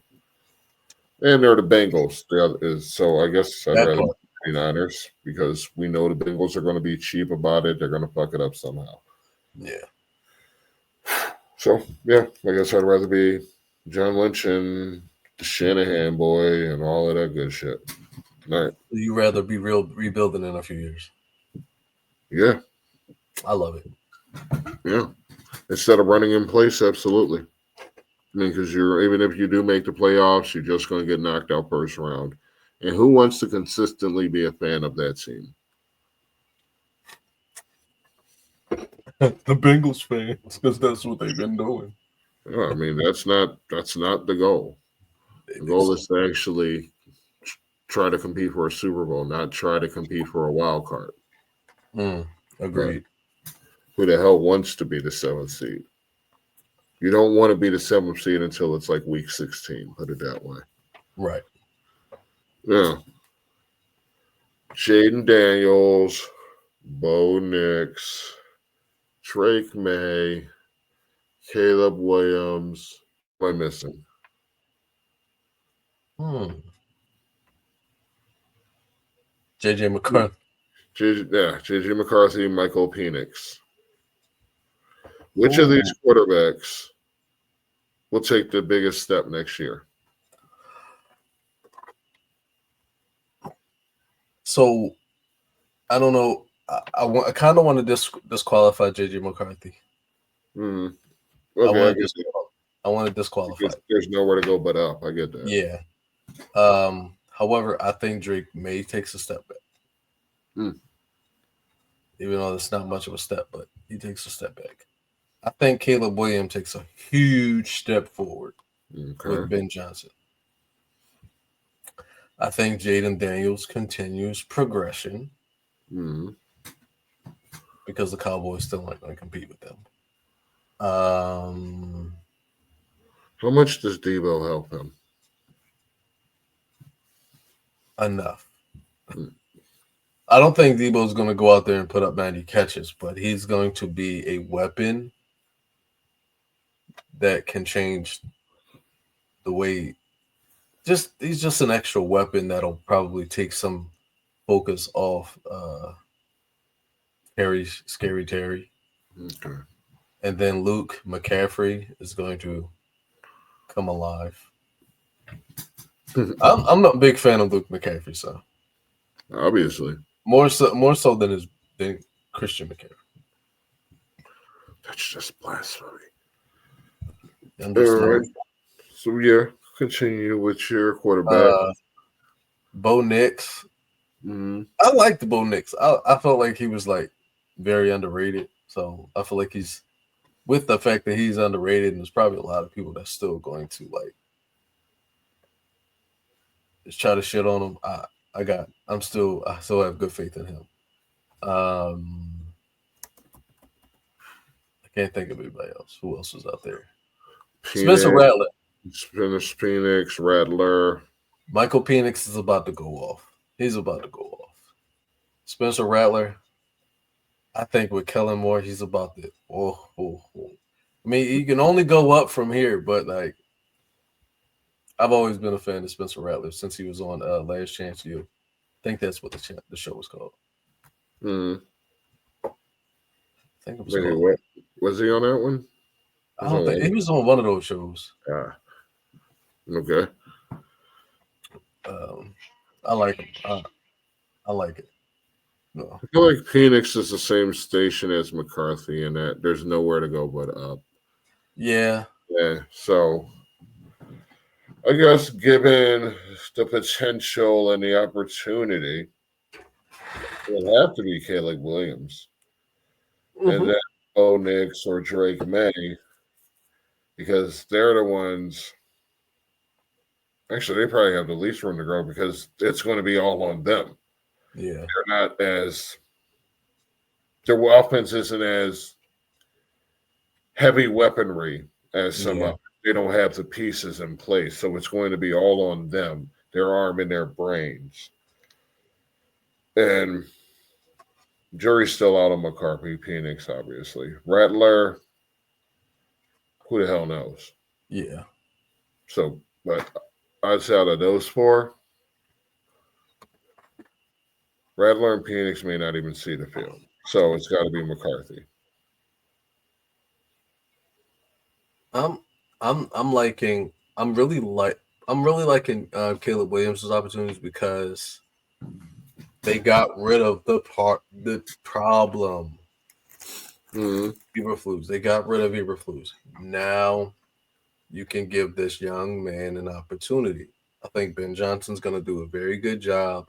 And they're the Bengals. So I guess I'd rather be the Niners because we know the Bengals are going to be cheap about it. They're going to fuck it up somehow. Yeah. So, yeah, I guess I'd rather be John Lynch and the Shanahan boy and all of that good shit. All right. You rather be rebuilding in a few years? Yeah. I love it. Yeah. Instead of running in place, absolutely. I mean, because even if you do make the playoffs, you're just going to get knocked out first round. And who wants to consistently be a fan of that team? The Bengals fans, because that's what they've been doing. I mean, that's not the goal. The goal is to actually try to compete for a Super Bowl, not try to compete for a wild card. Agreed. But who the hell wants to be the 7th seed? You don't want to be the 7th seed until it's like week 16, put it that way. Right. Yeah. Jaden Daniels, Bo Nix, Drake May, Caleb Williams. What am I missing? JJ McCarthy. JJ McCarthy, Michael Penix. Which of these quarterbacks will take the biggest step next year? So, I don't know. I kind of want to disqualify JJ McCarthy. Mm-hmm. Okay, I want to disqualify. There's nowhere to go but up. I get that. Yeah. However, I think Drake May takes a step back. Even though it's not much of a step, but he takes a step back. I think Caleb Williams takes a huge step forward with Ben Johnson. I think Jaden Daniels continues progression because the Cowboys still aren't going to compete with them. Um, How much does Debo help him? enough. Hmm. I don't think Debo's going to go out there and put up 90 catches, but he's going to be a weapon that can change the way. He's just an extra weapon that'll probably take some focus off Scary Terry, Okay. and then Luke McCaffrey is going to come alive. I'm a big fan of Luke McCaffrey, so Obviously. more so than Christian McCaffrey. That's just blasphemy. All Understand? right. So, yeah, continue with your quarterback. Uh, Bo Nix. Mm-hmm. I liked Bo Nix. I felt like he was like very underrated. So I feel like he's with the fact that he's underrated, and there's probably a lot of people that's still going to like just try to shit on him. I still have good faith in him. I can't think of anybody else. Who else was out there? Spencer Phoenix, Rattler. Phoenix, Rattler. Michael Penix is about to go off. He's about to go off. Spencer Rattler. I think with Kellen Moore, he's about to. I mean, he can only go up from here, but like I've always been a fan of Spencer Rattler since he was on Last Chance U. I think that's what the show was called. Mm. I think it was Wait, called. what? Was he on that one? I Was don't on think one? he was on one of those shows. Okay. Um, I like him. I like it. No. I feel like Phoenix is the same station as McCarthy in that there's nowhere to go but up. Yeah. Yeah. So I guess given the potential and the opportunity, it would have to be Caleb Williams. And Mm-hmm. then Bo Nix or Drake May, because they're the ones. Actually, they probably have the least room to grow because it's going to be all on them. Yeah. They're not as their offense isn't as heavy weaponry as some Yeah. of. They don't have the pieces in place, so it's going to be all on them, their arm and their brains. And jury's still out on McCarthy, Phoenix, obviously. Rattler, who the hell knows? Yeah. So, but I'd say out of those four, Rattler and Phoenix may not even see the field. So it's got to be McCarthy. I'm I'm liking I'm really liking Caleb Williams' opportunities because they got rid of the problem. Mm-hmm. Eberflus. They got rid of Eberflus. Now you can give this young man an opportunity. I think Ben Johnson's going to do a very good job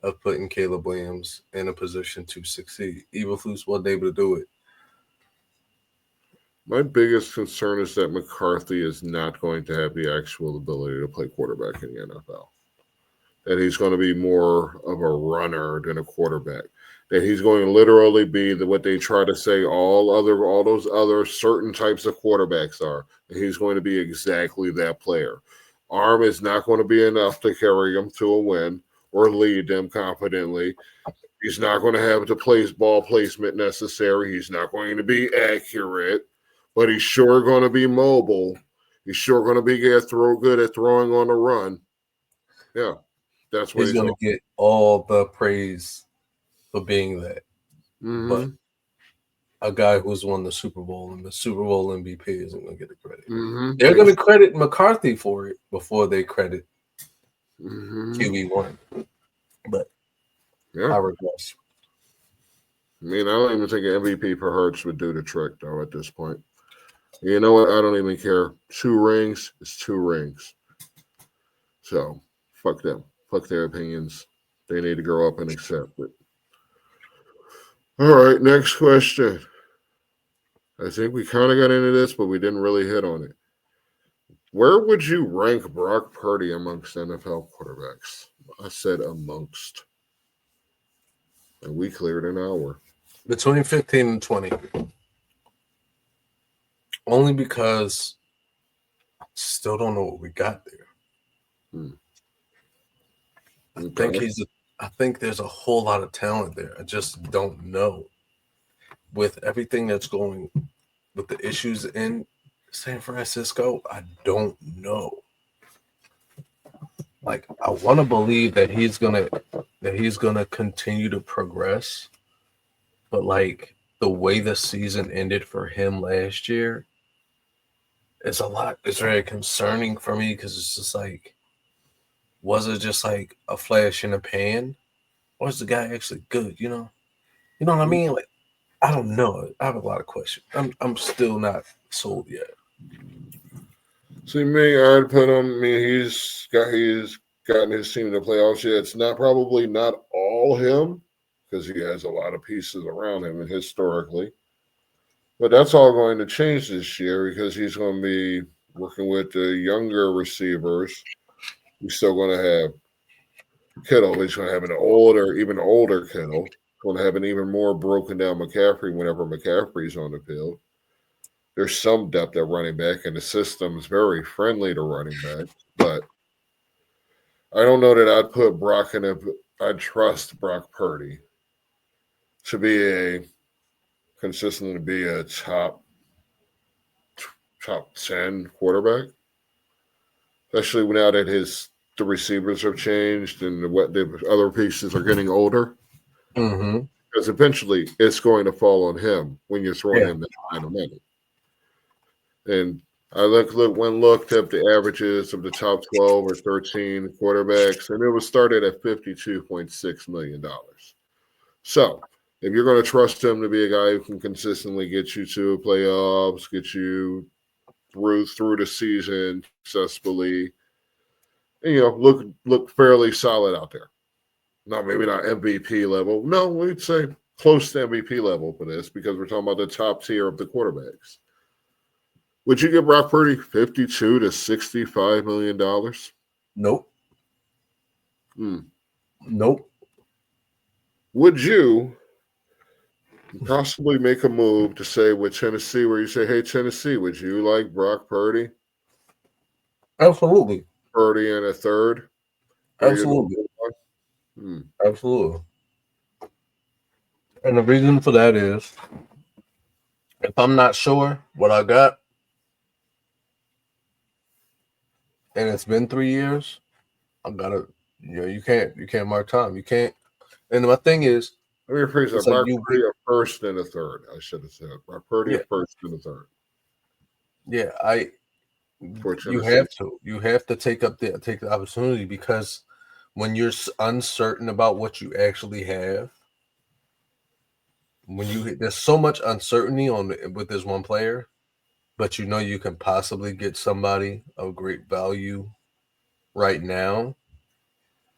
of putting Caleb Williams in a position to succeed. Eberflus wasn't able to do it. My biggest concern is that McCarthy is not going to have the actual ability to play quarterback in the NFL. That he's going to be more of a runner than a quarterback. That he's going to literally be what they try to say all those other certain types of quarterbacks are. That he's going to be exactly that player. Arm is not going to be enough to carry him to a win or lead them confidently. He's not going to have the ball placement necessary. He's not going to be accurate, but he's sure going to be mobile. He's sure going to be good at throwing on the run. Yeah, that's what He's he's going all. to get all the praise for being that. But Mm-hmm. a guy who's won the Super Bowl and the Super Bowl MVP isn't going to get the credit. Mm-hmm. They're going to credit McCarthy for it before they credit Mm-hmm. QB1. But Yeah. I regress. I mean, I don't even think an MVP for Hurts would do the trick, though, at this point. You know what? I don't even care. 2 rings is 2 rings. So, fuck them. Fuck their opinions. They need to grow up and accept it. All right, next question. I think we kind of got into this, but we didn't really hit on it. Where would you rank Brock Purdy amongst NFL quarterbacks? I said amongst. And we cleared an hour. Between 15 and 20. Only because I still don't know what we got there. Okay. I think there's a whole lot of talent there. I just don't know. With everything that's going with the issues in San Francisco, I don't know. Like I want to believe that he's gonna continue to progress, but like the way the season ended for him last year, it's a lot. It's very concerning for me because it's just like, was it just like a flash in the pan, or is the guy actually good? You know what I mean? Like I don't know. I have a lot of questions. I'm still not sold yet. See me, I'd put him. I mean, he's gotten his team to the playoffs yet. It's not probably not all him because he has a lot of pieces around him and historically. But that's all going to change this year because he's going to be working with the younger receivers. He's still going to have Kittle. He's going to have even older Kittle. Going to have an even more broken down McCaffrey whenever McCaffrey's on the field. There's some depth at running back, and the system's very friendly to running back. But I don't know that I'd put Brock in a. I'd trust Brock Purdy to be consistently be a top 10 quarterback, especially now that the receivers have changed and what the other pieces are getting older. Mm-hmm. Because eventually it's going to fall on him when you're throwing Yeah. him that kind of money. And I looked up the averages of the top 12 or 13 quarterbacks, and it was started at $52.6 million. So if you're going to trust him to be a guy who can consistently get you to playoffs, get you through the season successfully, and, look fairly solid out there. No, maybe not MVP level. No, we'd say close to MVP level for this because we're talking about the top tier of the quarterbacks. Would you give Brock Purdy $52 to $65 million? Nope. Hmm. Nope. Would you possibly make a move to say with Tennessee where you say, hey, Tennessee, would you like Brock Purdy? Absolutely. Purdy and a third? Absolutely. Absolutely. And the reason for that is if I'm not sure what I got, and it's been 3 years, I gotta, you can't mark time. You can't. And my thing is, Let me rephrase that. it's like Brock Purdy a first and a third. I should have said Brock Purdy a yeah, first and a third yeah. for You Tennessee. have to take the opportunity because when you're uncertain about what you actually have, there's so much uncertainty with this one player, but you can possibly get somebody of great value right now.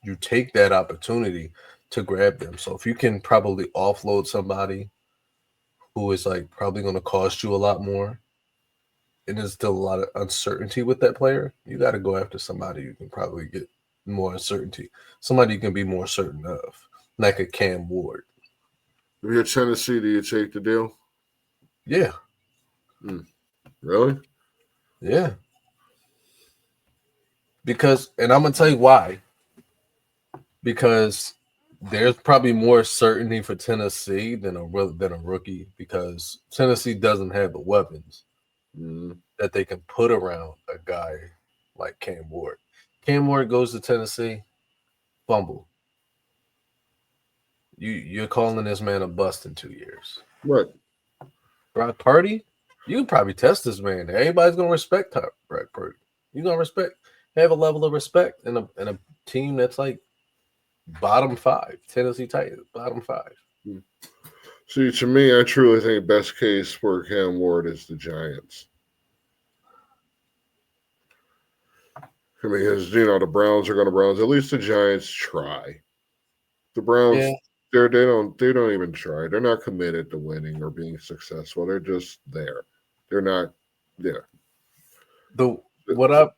You take that opportunity to grab them. So if you can probably offload somebody who is like probably going to cost you a lot more, and there's still a lot of uncertainty with that player, you got to go after somebody you can probably get more uncertainty, somebody you can be more certain of, like a Cam Ward. If you're Tennessee, do you take the deal? Yeah. Really? Yeah. Because, and I'm gonna tell you why. Because there's probably more certainty for Tennessee than a rookie because Tennessee doesn't have the weapons that they can put around a guy like Cam Ward. Cam Ward goes to Tennessee, fumble. You're calling this man a bust in 2 years. Right. Brock Purdy, you can probably test this man. Everybody's gonna respect Brock Purdy. You're gonna have a level of respect in a team that's like bottom 5, Tennessee Titans, bottom 5. See, to me, I truly think best case for Cam Ward is the Giants. I mean, because the Browns are going to Browns. At least the Giants try. The Browns, Yeah. they don't even try. They're not committed to winning or being successful. They're just there. They're not. Yeah. When I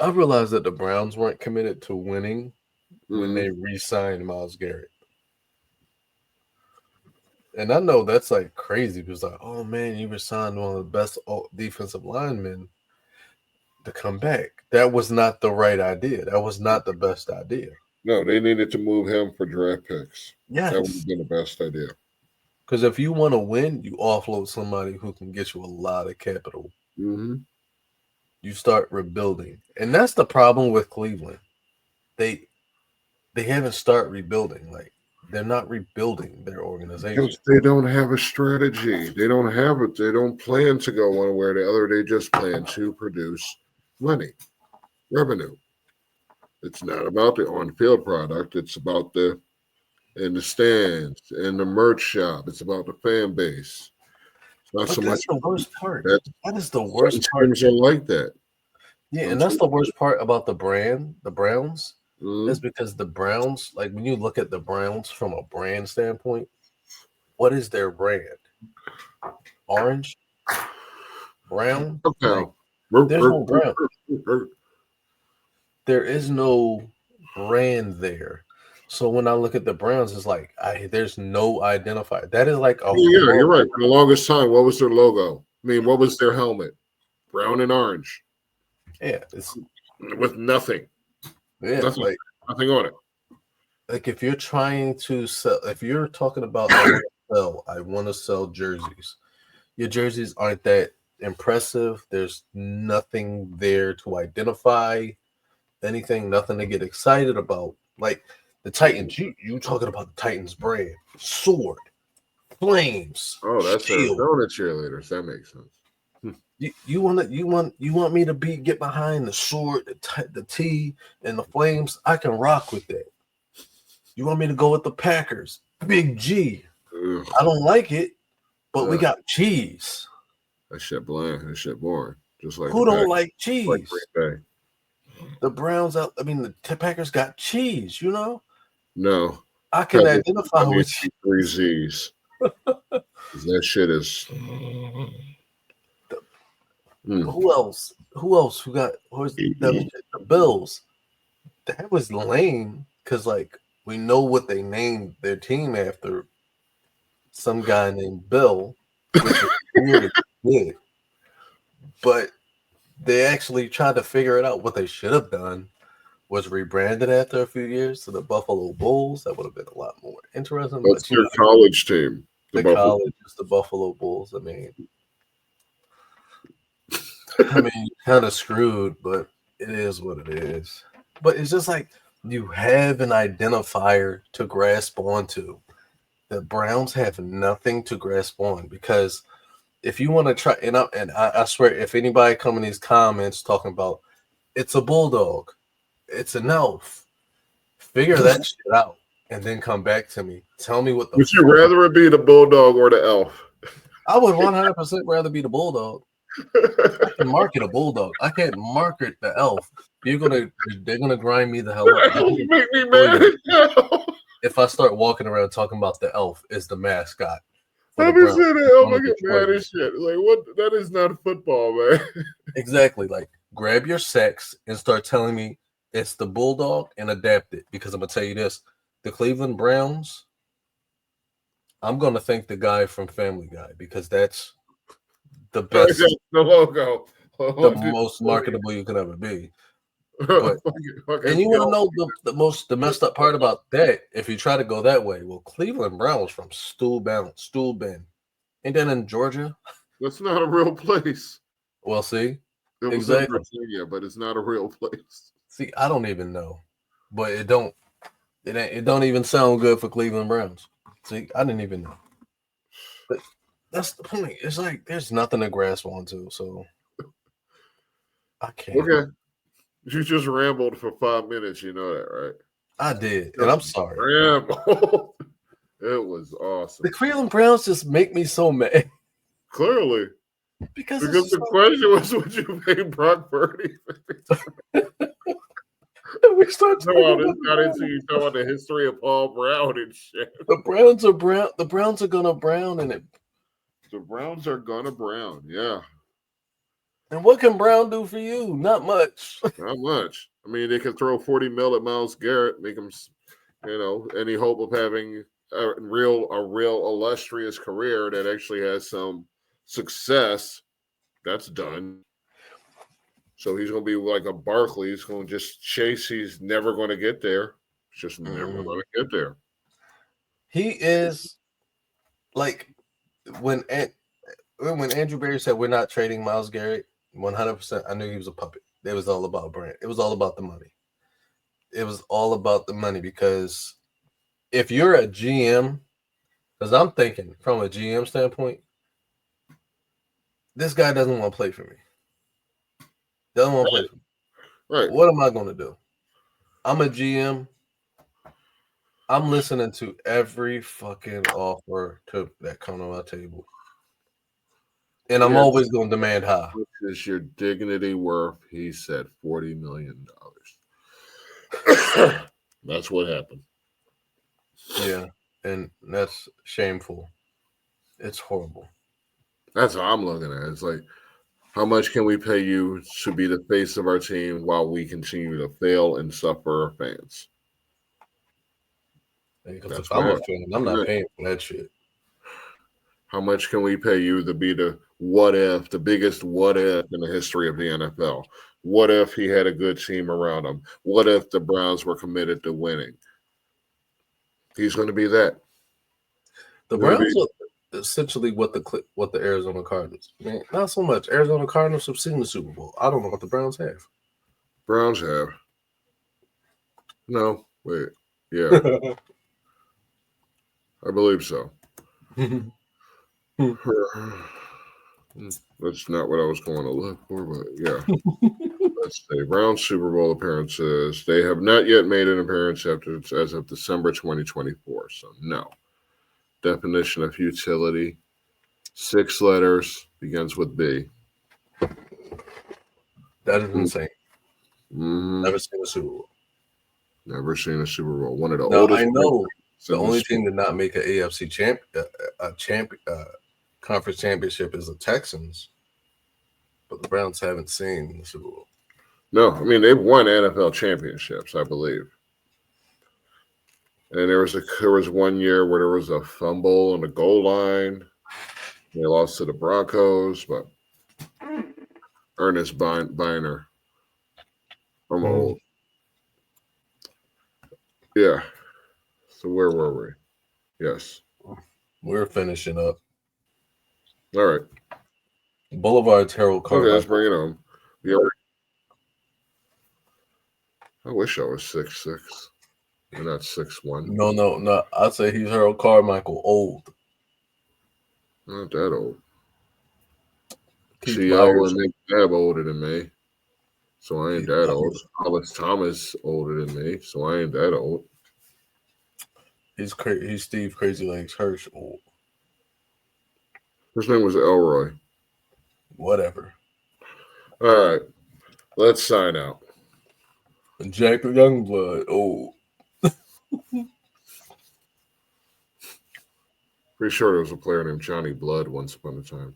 realized that the Browns weren't committed to winning when they re-signed Myles Garrett. And I know that's like crazy because like, oh man, you were signed one of the best defensive linemen to come back. That was not the right idea. That was not the best idea. No, they needed to move him for draft picks. That would Yes. have been the best idea. Because if you want to win, you offload somebody who can get you a lot of capital. Mm-hmm. You start rebuilding. And that's the problem with Cleveland. They haven't started rebuilding. Like they're not rebuilding their organization. Because they don't have a strategy. They don't have it. They don't plan to go one way or the other. They just plan to produce money, revenue. It's not about the on-field product. It's about the in the stands, in the merch shop. It's about the fan base. It's not But so that's much. the worst part. That That is the some worst part. teams are like that. Yeah, Some and that's teams- the worst part about the Browns, Mhm. is because the Browns, like when you look at the Browns from a brand standpoint, what is their brand? Orange, brown? Like Okay. there's no brand. There is no brand there. So when I look at the Browns, it's like there's no identifier. That is like a Yeah, you're horrible. right. For the longest time, what was their logo? I mean, what was their helmet? Brown and orange Yeah, it's with nothing. Nothing. like Nothing on it. if you're trying to sell, if you're talking about I want to sell jerseys. Your jerseys aren't that impressive. There's nothing there to identify anything, nothing to get excited about. Like the Titans, you talking about the Titans brand, sword, flames, Oh, that's shield. Arizona cheerleaders. That makes sense. You want me to get behind the sword, the T, and the flames? I can rock with that. You want me to go with the Packers, Big G? Ugh. I don't like it, but we got cheese. That shit bland. That shit boring. Just like Who don't like cheese? Like Green Bay. The Browns out. I mean, the Packers got cheese. You know, No. I can identify with three Z's. That shit is. Who else? Who got? Who's the Bills? That was lame because like we know what they named their team after. Some guy named Bill, which is weird. Yeah. But they actually tried to figure it out. What they should have done was rebranded after a few years to the Buffalo Bulls. That would have been a lot more interesting. That's their college team. The college is the Buffalo Bulls. I mean, kind of screwed, but it is what it is. But it's just like you have an identifier to grasp onto. The Browns have nothing to grasp on because if you want to try, and I swear, if anybody come in these comments talking about it's a bulldog, it's an elf, figure that shit out and then come back to me. Tell me what the. Would you rather it be the bulldog or the elf? I would 100% rather be the bulldog. I can market a bulldog. I can't market the elf. They're gonna grind me the hell up. You make me mad. If I start walking around talking about the elf is the mascot. I'm just saying the elf, I get mad as shit. Like what? That is not football, man. Exactly. Like grab your sex and start telling me it's the bulldog and adapt it. Because I'm gonna tell you this: the Cleveland Browns. I'm gonna thank the guy from Family Guy because that's the best, the logo, the most marketable you could ever be. But, and you want to know the messed up part about that? If you try to go that way, well, Cleveland Browns from Stool Bend, ain't that in Georgia? That's not a real place. Well, see, it was in Virginia, but it's not a real place. See, I don't even know, but it don't even sound good for Cleveland Browns. See, I didn't even know, but that's the point. It's like there's nothing to grasp onto, so I can't. Okay. You just rambled for 5 minutes. You know that, right? I did, and I'm sorry. Rambled. It was awesome. The Cleveland Browns just make me so mad. Clearly. Because the question was, would you pay Brock Purdy? We start talking about the history of Paul Brown and shit. The Browns are brown. The Browns are gonna brown in it. The Browns are gonna brown, yeah. And what can Brown do for you? Not much. Not much. I mean, they can throw $40 million at Myles Garrett, make him, any hope of having a real illustrious career that actually has some success, that's done. So he's going to be like a Barkley. He's going to just chase. He's never going to get there. He's just never going to get there. He is like when Andrew Berry said we're not trading Myles Garrett, 100%. I knew he was a puppet. It was all about brand. It was all about the money. It was all about the money because if you're a GM, because I'm thinking from a GM standpoint, this guy doesn't want to play for me. Doesn't want to play for me. Right. What am I going to do? I'm a GM. I'm listening to every fucking offer that come to my table. And I'm always going to demand high. What is your dignity worth? He said $40 million. That's what happened. Yeah, and that's shameful. It's horrible. That's how I'm looking at it. It's like, how much can we pay you to be the face of our team while we continue to fail and suffer fans? Because if I'm a fan, I'm not paying for that shit. How much can we pay you to be the what if, the biggest what if in the history of the NFL? What if he had a good team around him? What if the Browns were committed to winning? He's going to be that. The Browns are essentially what the Arizona Cardinals. Man, not so much. Arizona Cardinals have seen the Super Bowl. I don't know what the Browns have. Browns have. No, wait. Yeah. I believe so. That's not what I was going to look for, but yeah. Let's say Browns Super Bowl appearances. They have not yet made an appearance as of December 2024. So no. Definition of futility. 6 letters, begins with B. That is insane. Mm-hmm. Never seen a Super Bowl. Never seen a Super Bowl. One of the oldest. I know the only team to not make an AFC conference championship is the Texans, but the Browns haven't seen the Super Bowl. No, I mean they've won NFL championships, I believe. And there was one year where there was a fumble on the goal line. They lost to the Broncos, but Ernest Biner. I'm old. Yeah. So where were we? Yes. We're finishing up. All right. Boulevard's Harold Carmichael. Okay, let's bring it on. Yeah. I wish I was 6'6". And not 6'1". No. I'd say he's Harold Carmichael old. Not that old. Keith T.O. and McNabb older than me. So I ain't that old. Alex Thomas older than me. So I ain't that old. He's Steve Crazy Legs Hirsch old. His name was Elroy. Whatever. All right. Let's sign out. Jack the Youngblood old. Pretty sure there was a player named Johnny Blood once upon a time.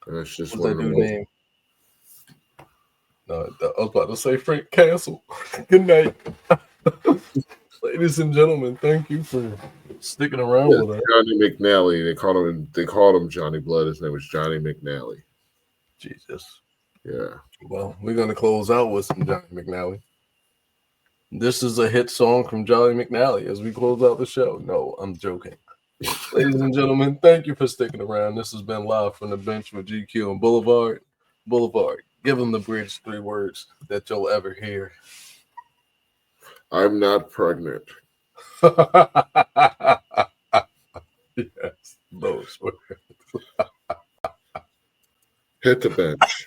And that's just What's that dude's name? No, I was about to say Frank Castle. Good night. Ladies and gentlemen, thank you for sticking around with us. Johnny McNally. They called him Johnny Blood. His name was Johnny McNally. Jesus. Yeah. Well, we're gonna close out with some Johnny McNally. This is a hit song from Johnny McNally as we close out the show. No, I'm joking. Ladies and gentlemen, thank you for sticking around. This has been Live from the Bench with GQ and Boulevard. Boulevard, give them the bridge 3 words that you'll ever hear. I'm not pregnant. Yes, those words. Hit the bench.